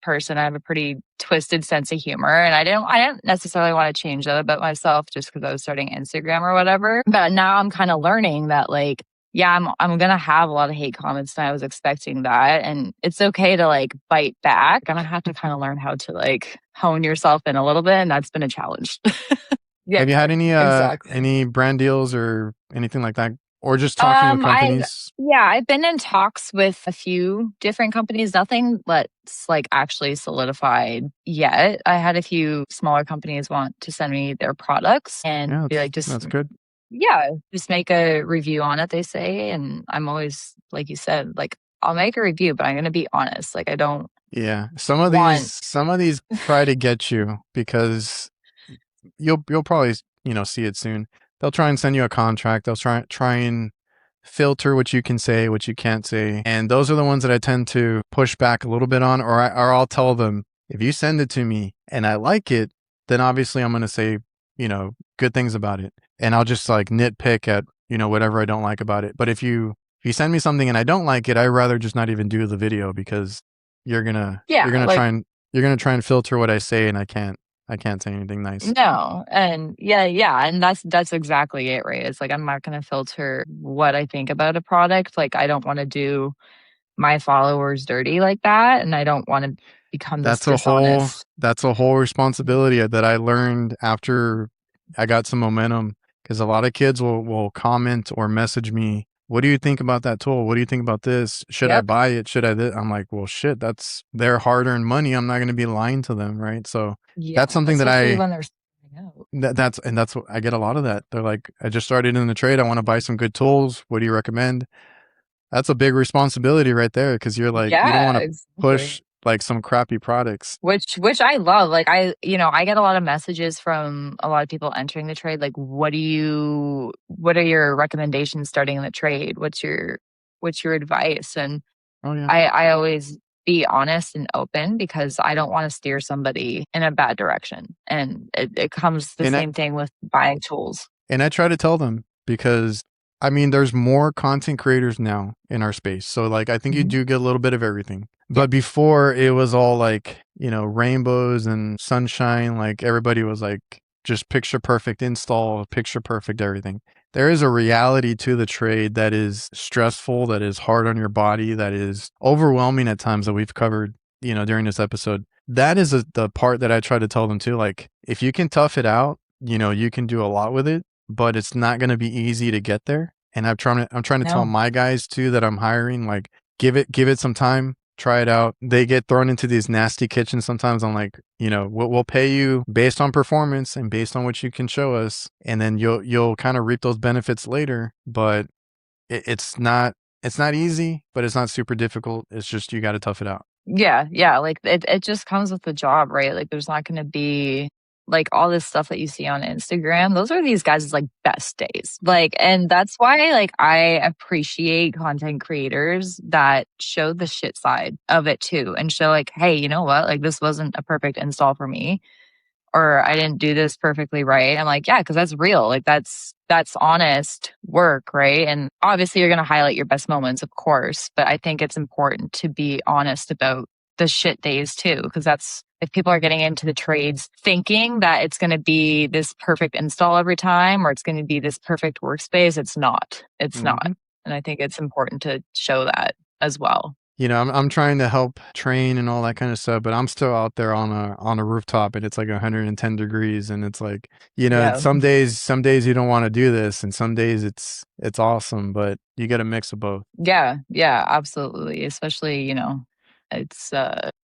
person. I have a pretty twisted sense of humor, and I didn't necessarily want to change that about myself just because I was starting Instagram or whatever. But now I'm kind of learning that like, I'm gonna have a lot of hate comments, and I was expecting that, and it's okay to like bite back. And I have to kind of learn how to like hone yourself in a little bit, and that's been a challenge. Have you had any brand deals or anything like that, or just talking with companies? I've been in talks with a few different companies. Nothing that's like actually solidified yet. I had a few smaller companies want to send me their products, and be like, just that's good. Yeah, just make a review on it, they say. And I'm always, like you said, like I'll make a review, but I'm going to be honest. Like I don't Yeah. want, Some of these try to get you because you'll probably, see it soon. They'll try and send you a contract. They'll try and filter what you can say, what you can't say. And those are the ones that I tend to push back a little bit on, or I'll tell them, if you send it to me and I like it, then obviously I'm going to say, good things about it. And I'll just like nitpick at, whatever I don't like about it. But if you send me something and I don't like it, I'd rather just not even do the video because yeah, like you're going to try and filter what I say, and I can't say anything nice. no. And yeah. And that's exactly it, right? It's like, I'm not going to filter what I think about a product. Like, I don't want to do my followers dirty like that. And I don't want to become this dishonest. That's a whole responsibility that I learned after I got some momentum, because a lot of kids will comment or message me, what do you think about that tool? What do you think about this? Should I Yep. buy it? Should I I'm like, well, shit, that's their hard-earned money. I'm not going to be lying to them, right? So Yeah. that's something that Especially when they're starting out. that's what I get a lot of that. They're like, I just started in the trade. I want to buy some good tools. What do you recommend? That's a big responsibility right there, because you're like, you don't Yeah, want to exactly. push like some crappy products. Which I love. Like I get a lot of messages from a lot of people entering the trade. Like, what are your recommendations starting in the trade? What's your advice? And Oh yeah. I always be honest and open because I don't want to steer somebody in a bad direction. And it comes the And I same thing with buying tools. and I try to tell them, because I mean, there's more content creators now in our space. So like, I think you Mhm. do get a little bit of everything. But before, it was all like, rainbows and sunshine. Like everybody was like just picture perfect install, picture perfect everything. There is a reality to the trade that is stressful, that is hard on your body, that is overwhelming at times, that we've covered, during this episode. That is the part that I try to tell them too. Like, if you can tough it out, you can do a lot with it, but it's not going to be easy to get there. And I'm trying to tell No. my guys too that I'm hiring, like, give it some time, try it out. They get thrown into these nasty kitchens sometimes. I'm like, we'll pay you based on performance and based on what you can show us, and then you'll kind of reap those benefits later. But it's not easy, but it's not super difficult. It's just, you got to tough it out. Yeah. Like it just comes with the job, right? Like there's not gonna be like all this stuff that you see on Instagram. Those are these guys' like best days. Like, and that's why like I appreciate content creators that show the shit side of it too and show like, hey, you know what? Like this wasn't a perfect install for me, or I didn't do this perfectly right. I'm like, yeah, because that's real. Like that's honest work, right? And obviously you're gonna highlight your best moments, of course, but I think it's important to be honest about the shit days too. Because that's, if people are getting into the trades thinking that it's gonna be this perfect install every time or it's gonna be this perfect workspace, it's not. It's not. Mhm. And I think it's important to show that as well. I'm trying to help train and all that kind of stuff, but I'm still out there on a rooftop, and it's like 110 degrees, and it's like, Yeah. some days you don't want to do this, and some days it's awesome, but you got a mix of both. Yeah, absolutely. Especially, it's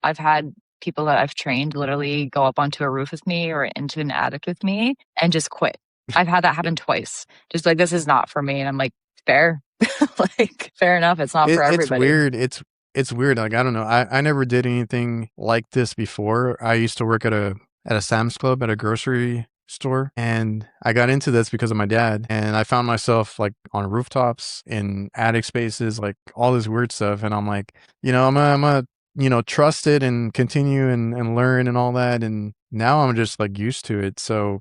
I've had people that I've trained literally go up onto a roof with me or into an attic with me and just quit. I've had that happen twice. Just like, this is not for me. And I'm like, fair. Like, fair enough. It's not for It's everybody. weird. It's weird. Like, I don't know. I never did anything like this before. I used to work at a Sam's Club, at a grocery store, and I got into this because of my dad. And I found myself like on rooftops, in attic spaces, like all this weird stuff. And I'm like, I'm a trust it and continue and learn and all that. And now I'm just like used to it. So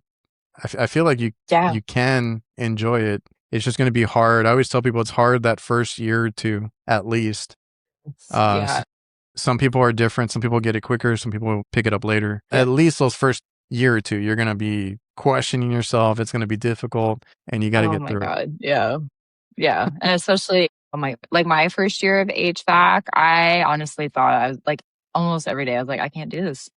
I feel like Yeah. you can enjoy it. It's just going to be hard. I always tell people it's hard that first year or two, at least. Yeah. Some people are different. Some people get it quicker. Some people will pick it up later. Yeah. At least those first year or two, you're going to be questioning yourself. It's going to be difficult, and you got to Oh get my through it. God. Yeah. Yeah. And especially my first year of HVAC, I honestly thought, I was like, almost every day, I was like, I can't do this.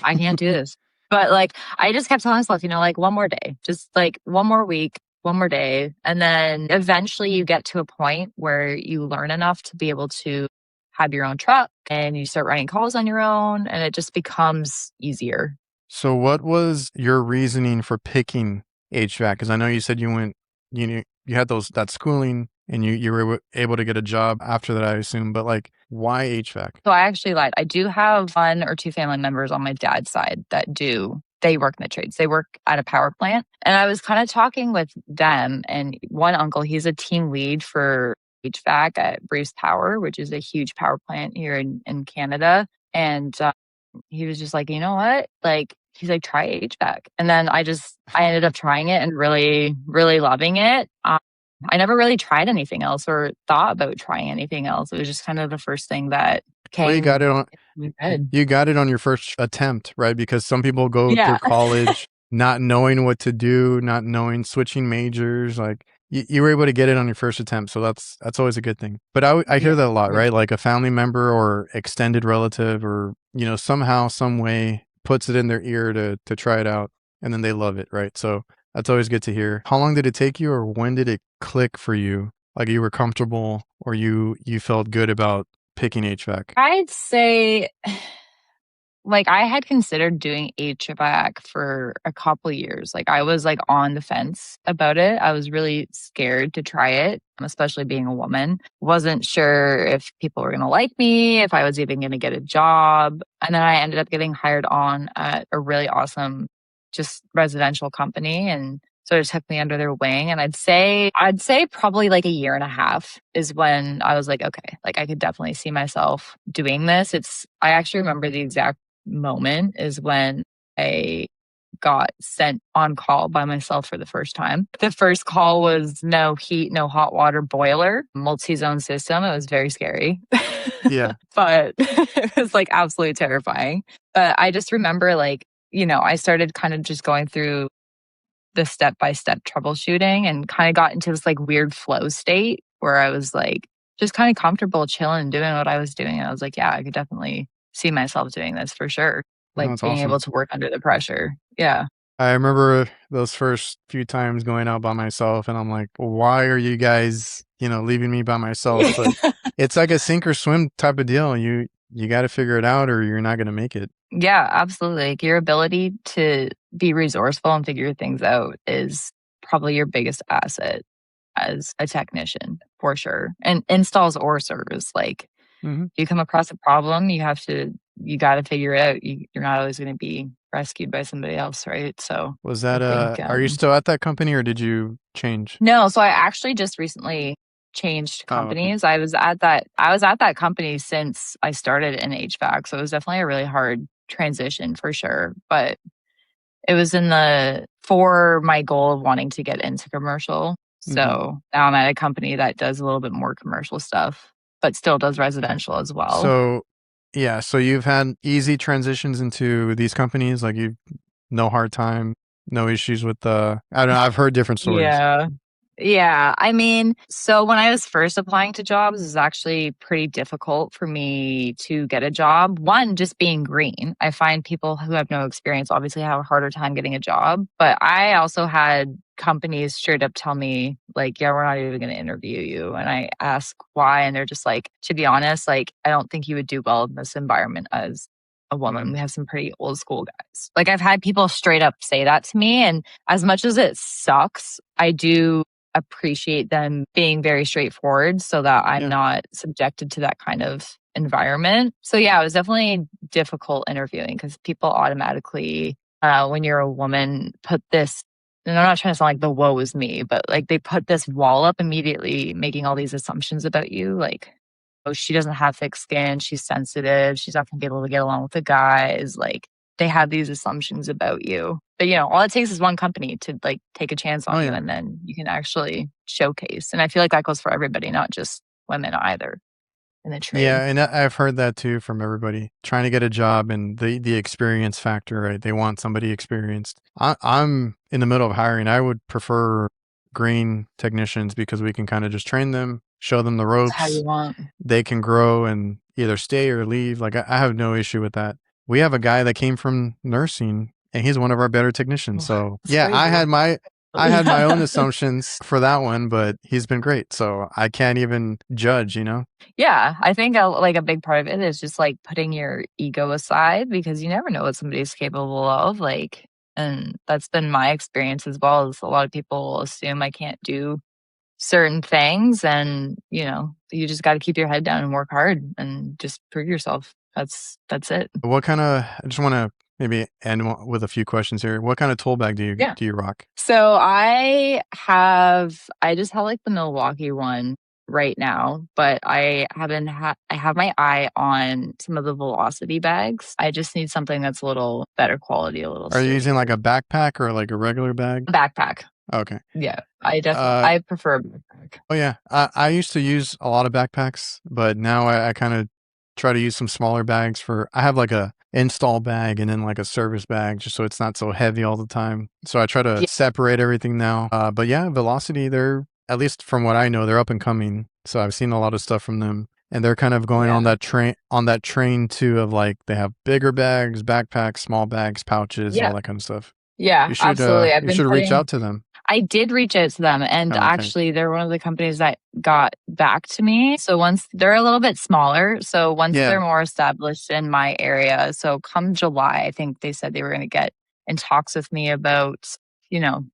I can't do this. But like, I just kept telling myself, like one more day, just like one more week, one more day. And then eventually you get to a point where you learn enough to be able to have your own truck and you start writing calls on your own and it just becomes easier. So what was your reasoning for picking HVAC? Because I know you said you went you had that schooling and you were able to get a job after that, I assume. But like, why HVAC? So I actually lied. I do have one or two family members on my dad's side that they work in the trades. They work at a power plant. And I was kind of talking with them, and one uncle, he's a team lead for HVAC at Bruce Power, which is a huge power plant here in Canada. And he was just like, you know what? Like, he's like, try HVAC. And then I ended up trying it and really, really loving it. I never really tried anything else or thought about trying anything else. It was just kind of the first thing that came. Well, you got it on. Head. You got it on your first attempt, right? Because some people go Yeah. through college not knowing what to do, not knowing switching majors. Like you were able to get it on your first attempt, so that's always a good thing. But I hear that a lot, right? Like a family member or extended relative, or somehow, some way puts it in their ear to try it out, and then they love it, right? So that's always good to hear. How long did it take you, or when did it click for you? Like you were comfortable, or you felt good about picking HVAC? I'd say, like, I had considered doing HVAC for a couple years. Like, I was like on the fence about it. I was really scared to try it, especially being a woman. Wasn't sure if people were going to like me, if I was even going to get a job. And then I ended up getting hired on at a really awesome, just residential company, and sort of took me under their wing. And I'd say probably like a year and a half is when I was like, okay, like I could definitely see myself doing this. I actually remember the exact moment is when I got sent on call by myself for the first time. The first call was no heat, no hot water boiler, multi-zone system. It was very scary. Yeah. But it was like absolutely terrifying. But I just remember like, I started kind of just going through the step-by-step troubleshooting and kind of got into this like weird flow state where I was like just kind of comfortable chilling and doing what I was doing. And I was like, yeah, I could definitely see myself doing this for sure. Like That's being awesome. able to work under the pressure. Yeah. I remember those first few times going out by myself, and I'm like, why are you guys, leaving me by myself? But it's like a sink or swim type of deal. You got to figure it out, or you're not going to make it. Yeah, absolutely. Like your ability to be resourceful and figure things out is probably your biggest asset as a technician, for sure. And installs or service, like if you come across a problem, you got to figure it out. You're not always going to be rescued by somebody else, right? So was that are you still at that company, or did you change? No, so I actually just recently changed companies. I was at that company since I started in HVAC, so it was definitely a really hard transition for sure. But it was for my goal of wanting to get into commercial. So now I'm at a company that does a little bit more commercial stuff, but still does residential as well. So yeah, so you've had easy transitions into these companies, like no hard time, no issues with I don't know, I've heard different stories. Yeah. I mean, so when I was first applying to jobs, it was actually pretty difficult for me to get a job. One, just being green. I find people who have no experience obviously have a harder time getting a job. But I also had companies straight up tell me, like, yeah, we're not even going to interview you. And I ask why. And they're just like, to be honest, like, I don't think you would do well in this environment as a woman. We have some pretty old school guys. Like, I've had people straight up say that to me. And as much as it sucks, I do appreciate them being very straightforward so that I'm not subjected to that kind of environment. So yeah, it was definitely difficult interviewing because people automatically, when you're a woman, put this, and I'm not trying to sound like the woe is me, but like they put this wall up immediately, making all these assumptions about you. Like, oh, she doesn't have thick skin, she's sensitive, she's not going to be able to get along with the guys. Like, they have these assumptions about you. But, all it takes is one company to like take a chance on you, and then you can actually showcase. And I feel like that goes for everybody, not just women either in the trade. Yeah, and I've heard that too from everybody trying to get a job, and the experience factor, right? They want somebody experienced. I'm in the middle of hiring. I would prefer green technicians because we can kind of just train them, show them the ropes. That's how you want. They can grow and either stay or leave. Like I have no issue with that. We have a guy that came from nursing, and he's one of our better technicians. So yeah, I had my own assumptions for that one, but he's been great. So I can't even judge, Yeah, I think a big part of it is just like putting your ego aside, because you never know what somebody's capable of. Like, And that's been my experience as well. As a lot of people assume I can't do certain things, and you just got to keep your head down and work hard and just prove yourself. That's it. I just want to maybe end with a few questions here. What kind of tool bag do you rock? So I just have like the Milwaukee one right now, but I have my eye on some of the Velocity bags. I just need something that's a little better quality, a little Are you sturdier. using like a backpack or like a regular bag? Backpack. Okay. Yeah, I prefer a backpack. Oh yeah, I used to use a lot of backpacks, but now I kind of try to use some smaller bags I have like a install bag and then like a service bag, just so it's not so heavy all the time. So I try to separate everything now. But yeah, Velocity, they're, at least from what I know, they're up and coming. So I've seen a lot of stuff from them, and they're kind of going on that train too, of like they have bigger bags, backpacks, small bags, pouches, all that kind of stuff. Yeah, absolutely. You should reach out to them. I did reach out to them, and actually they're one of the companies that got back to me. So once they're a little bit smaller, so once they're more established in my area, so come July, I think they said they were going to get in talks with me about,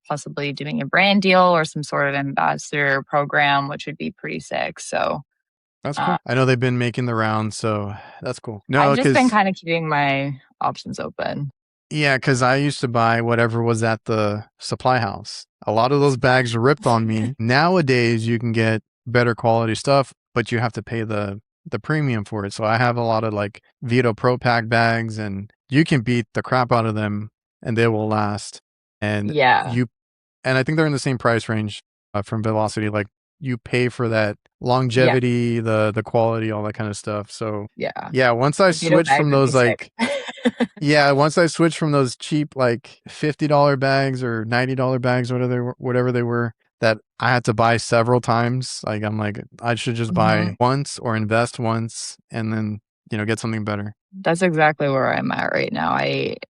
possibly doing a brand deal or some sort of ambassador program, which would be pretty sick. So that's cool. I know they've been making the rounds, so that's cool. No, I've just been kind of keeping my options open. Yeah, because I used to buy whatever was at the supply house. A lot of those bags ripped on me. Nowadays, you can get better quality stuff, but you have to pay the premium for it. So I have a lot of like Vito Pro Pack bags, and you can beat the crap out of them, and they will last. And and I think they're in the same price range from Velocity. Like you pay for that longevity, the quality, all that kind of stuff. So once I switched from those once I switched from those cheap like $50 bags or $90 bags, whatever they were, that I had to buy several times. Like I'm like, I should just buy once or invest once and then, get something better. That's exactly where I'm at right now.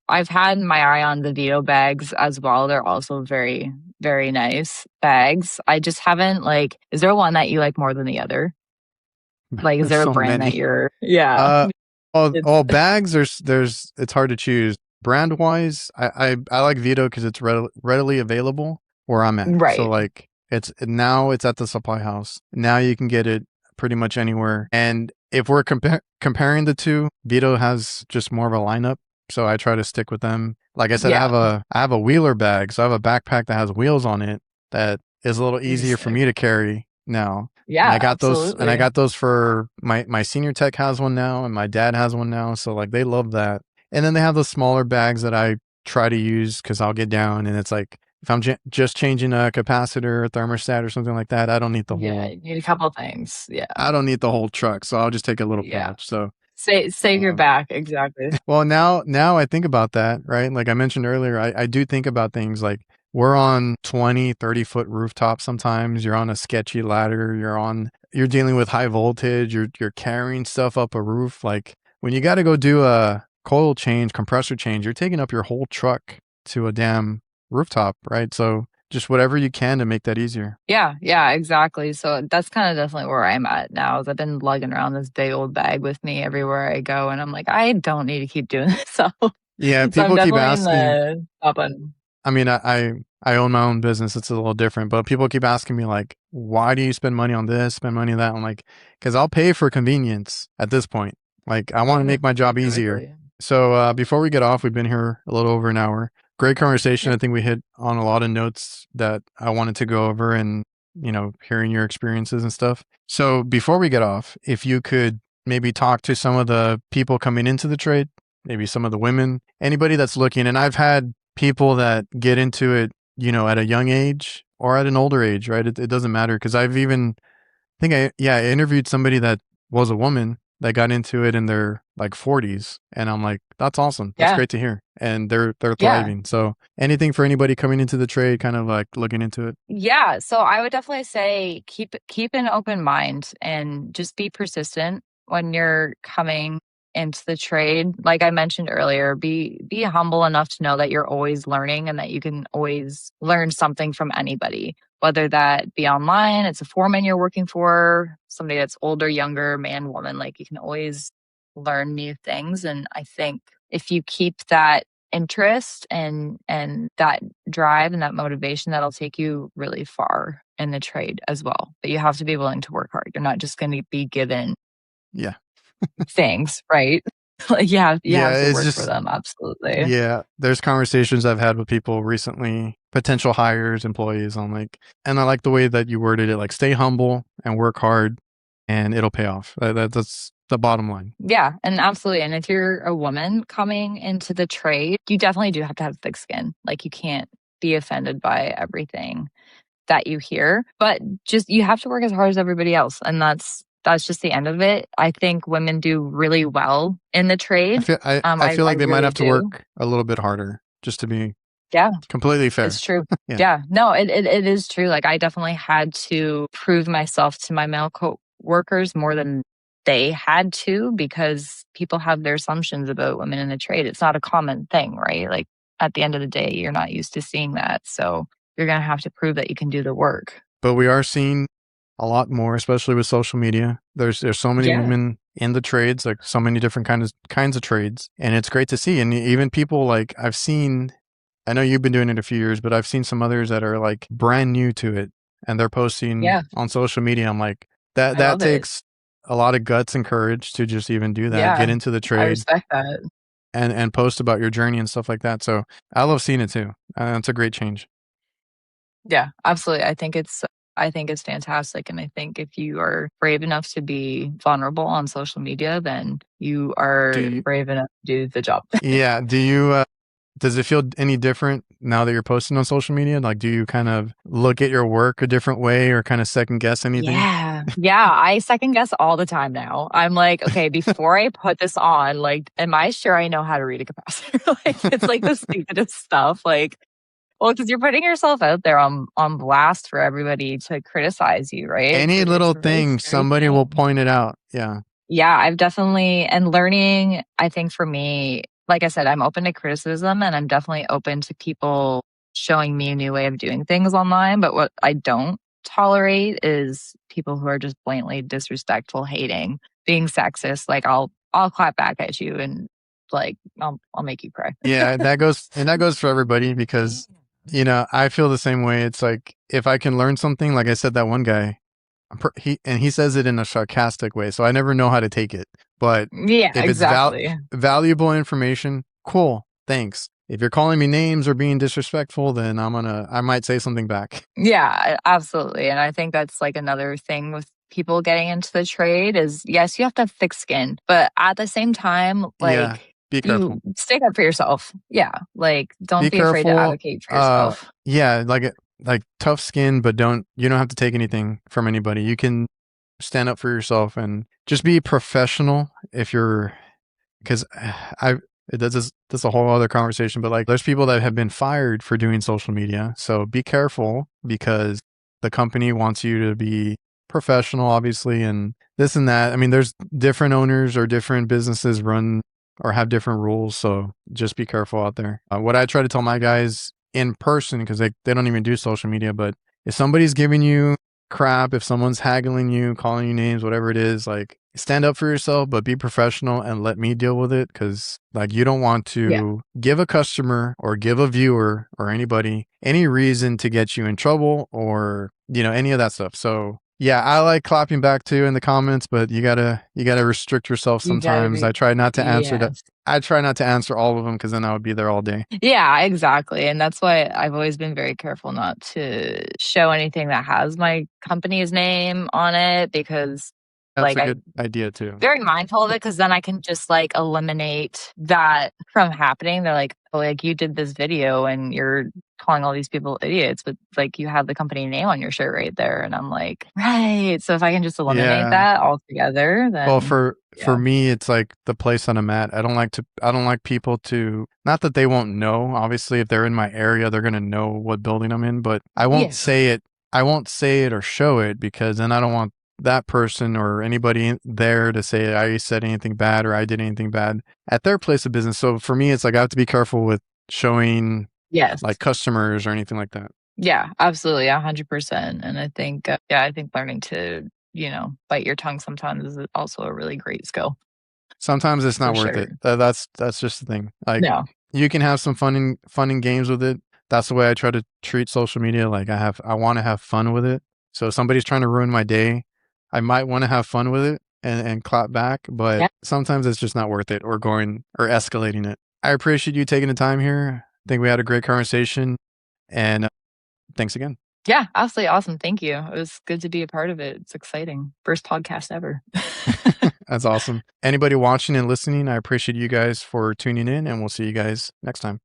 I've had my eye on the Vito bags as well. They're also very, very nice bags. I just haven't is there one that you like more than the other? Like, is there a brand that you're, bags, there's it's hard to choose. Brand wise, I like Vito because it's readily available where I'm at. Right. So like it's at the supply house. Now you can get it pretty much anywhere. And if we're comparing the two, Vito has just more of a lineup. So I try to stick with them. Like I said, I have a wheeler bag. So I have a backpack that has wheels on it that is a little easier for me to carry now. Yeah, and I got those for my senior tech has one now, and my dad has one now. So like they love that. And then they have the smaller bags that I try to use because I'll get down and it's like if I'm just changing a capacitor, a thermostat, or something like that, I don't need the whole. Yeah, you need a couple things. Yeah, I don't need the whole truck, so I'll just take a little pouch. So save your back, exactly. Well, now I think about that, right? Like I mentioned earlier, I do think about things like we're on 20, 30-foot rooftops sometimes. You're on a sketchy ladder. You're dealing with high voltage. You're carrying stuff up a roof. Like when you got to go do a coil change, compressor change, you're taking up your whole truck to a damn rooftop, right? So just whatever you can to make that easier. Yeah, exactly. So that's kind of definitely where I'm at now. Is I've been lugging around this big old bag with me everywhere I go, and I'm like, I don't need to keep doing this. So yeah, people keep asking. I mean, I own my own business. It's a little different, but people keep asking me like, why do you spend money on this, spend money on that? I'm like, because I'll pay for convenience at this point. Like I want to make my job easier. So before we get off, we've been here a little over an hour. Great conversation. I think we hit on a lot of notes that I wanted to go over and, hearing your experiences and stuff. So before we get off, if you could maybe talk to some of the people coming into the trade, maybe some of the women, anybody that's looking. And I've had people that get into it, at a young age or at an older age, right? It doesn't matter. Cause I interviewed somebody that was a woman that got into it in their like 40s. And I'm like, that's awesome. That's great to hear. And they're thriving. So anything for anybody coming into the trade, kind of like looking into it. Yeah. So I would definitely say keep an open mind and just be persistent when you're coming into the trade. Like I mentioned earlier, be humble enough to know that you're always learning and that you can always learn something from anybody, whether that be online, it's a foreman you're working for, somebody that's older, younger, man, woman, like you can always learn new things. And I think if you keep that interest and that drive and that motivation, that'll take you really far in the trade as well. But you have to be willing to work hard. You're not just going to be given things, right? Like you have to work for them. Absolutely. Yeah. There's conversations I've had with people recently, potential hires, employees. And I like the way that you worded it, like stay humble and work hard and it'll pay off. That's the bottom line. Yeah, and absolutely. And if you're a woman coming into the trade, you definitely do have to have thick skin. Like you can't be offended by everything that you hear, but just you have to work as hard as everybody else. And that's just the end of it. I think women do really well in the trade. I feel like they might have to work a little bit harder just to be completely fair. It's true. Yeah. No, it is true. Like I definitely had to prove myself to my male co-workers more than they had to, because people have their assumptions about women in the trade. It's not a common thing, right? Like at the end of the day, you're not used to seeing that. So you're going to have to prove that you can do the work. But we are seeing a lot more, especially with social media. There's so many women in the trades, like so many different kinds of trades. And it's great to see. And even people like I've seen, I know you've been doing it a few years, but I've seen some others that are like brand new to it and they're posting on social media. I'm like, that takes a lot of guts and courage to just even do that, get into the trade. I respect that. And post about your journey and stuff like that. So I love seeing it too. It's a great change. Yeah, absolutely. I think it's fantastic. And I think if you are brave enough to be vulnerable on social media, then you are brave enough to do the job. Yeah. Do you, does it feel any different now that you're posting on social media? Like, do you kind of look at your work a different way or kind of second guess anything? Yeah. I second guess all the time now. I'm like, okay, before I put this on, like, am I sure I know how to read a capacitor? Like, it's like the stupidest stuff. Like, well, because you're putting yourself out there on blast for everybody to criticize you, right? Any little thing, somebody will point it out. Yeah. Yeah, I've definitely, and learning, I think for me, like I said, I'm open to criticism and I'm definitely open to people showing me a new way of doing things online. But what I don't tolerate is people who are just blatantly disrespectful, hating, being sexist. Like I'll clap back at you and like I'll make you cry. Yeah, that goes for everybody because I feel the same way. It's like if I can learn something, like I said, that one guy, he says it in a sarcastic way, so I never know how to take it. But if exactly. it's valuable information, cool, thanks. If you're calling me names or being disrespectful, then I might say something back. Yeah, absolutely. And I think that's like another thing with people getting into the trade is, yes, you have to have thick skin, but at the same time, like be careful. You stick up for yourself. Yeah, like don't be afraid to advocate for yourself. Like tough skin, but you don't have to take anything from anybody. You can stand up for yourself and just be professional because that's a whole other conversation, but like there's people that have been fired for doing social media. So be careful because the company wants you to be professional, obviously, and this and that. I mean, there's different owners or different businesses run or have different rules. So just be careful out there. What I try to tell my guys in person, because they don't even do social media, but if somebody's giving you crap, if someone's haggling you, calling you names, whatever it is, like stand up for yourself, but be professional and let me deal with it. Cause like you don't want to give a customer or give a viewer or anybody any reason to get you in trouble or, any of that stuff. So yeah, I like clapping back too in the comments, but you gotta restrict yourself sometimes. I try not to answer that. I try not to answer all of them because then I would be there all day. Yeah, exactly. And that's why I've always been very careful not to show anything that has my company's name on it because that's a good idea too. Very mindful of it because then I can just like eliminate that from happening. They're like, oh, like you did this video and you're calling all these people idiots, but like you have the company name on your shirt right there. And I'm like, right. So if I can just eliminate that altogether, then well, for me, it's like the place that I'm at. I don't like people to, not that they won't know. Obviously, if they're in my area, they're gonna know what building I'm in, but I won't say it. I won't say it or show it because then I don't want that person or anybody there to say I said anything bad or I did anything bad at their place of business. So for me, it's like I have to be careful with showing like customers or anything like that. Yeah, absolutely. 100%. And I think, I think learning to, bite your tongue sometimes is also a really great skill. Sometimes it's not worth it. That's just the thing. Like, you can have some fun and games with it. That's the way I try to treat social media. Like I want to have fun with it. So if somebody's trying to ruin my day, I might want to have fun with it and clap back, but sometimes it's just not worth it or escalating it. I appreciate you taking the time here. I think we had a great conversation, and thanks again. Yeah, absolutely awesome. Thank you. It was good to be a part of it. It's exciting. First podcast ever. That's awesome. Anybody watching and listening, I appreciate you guys for tuning in, and we'll see you guys next time.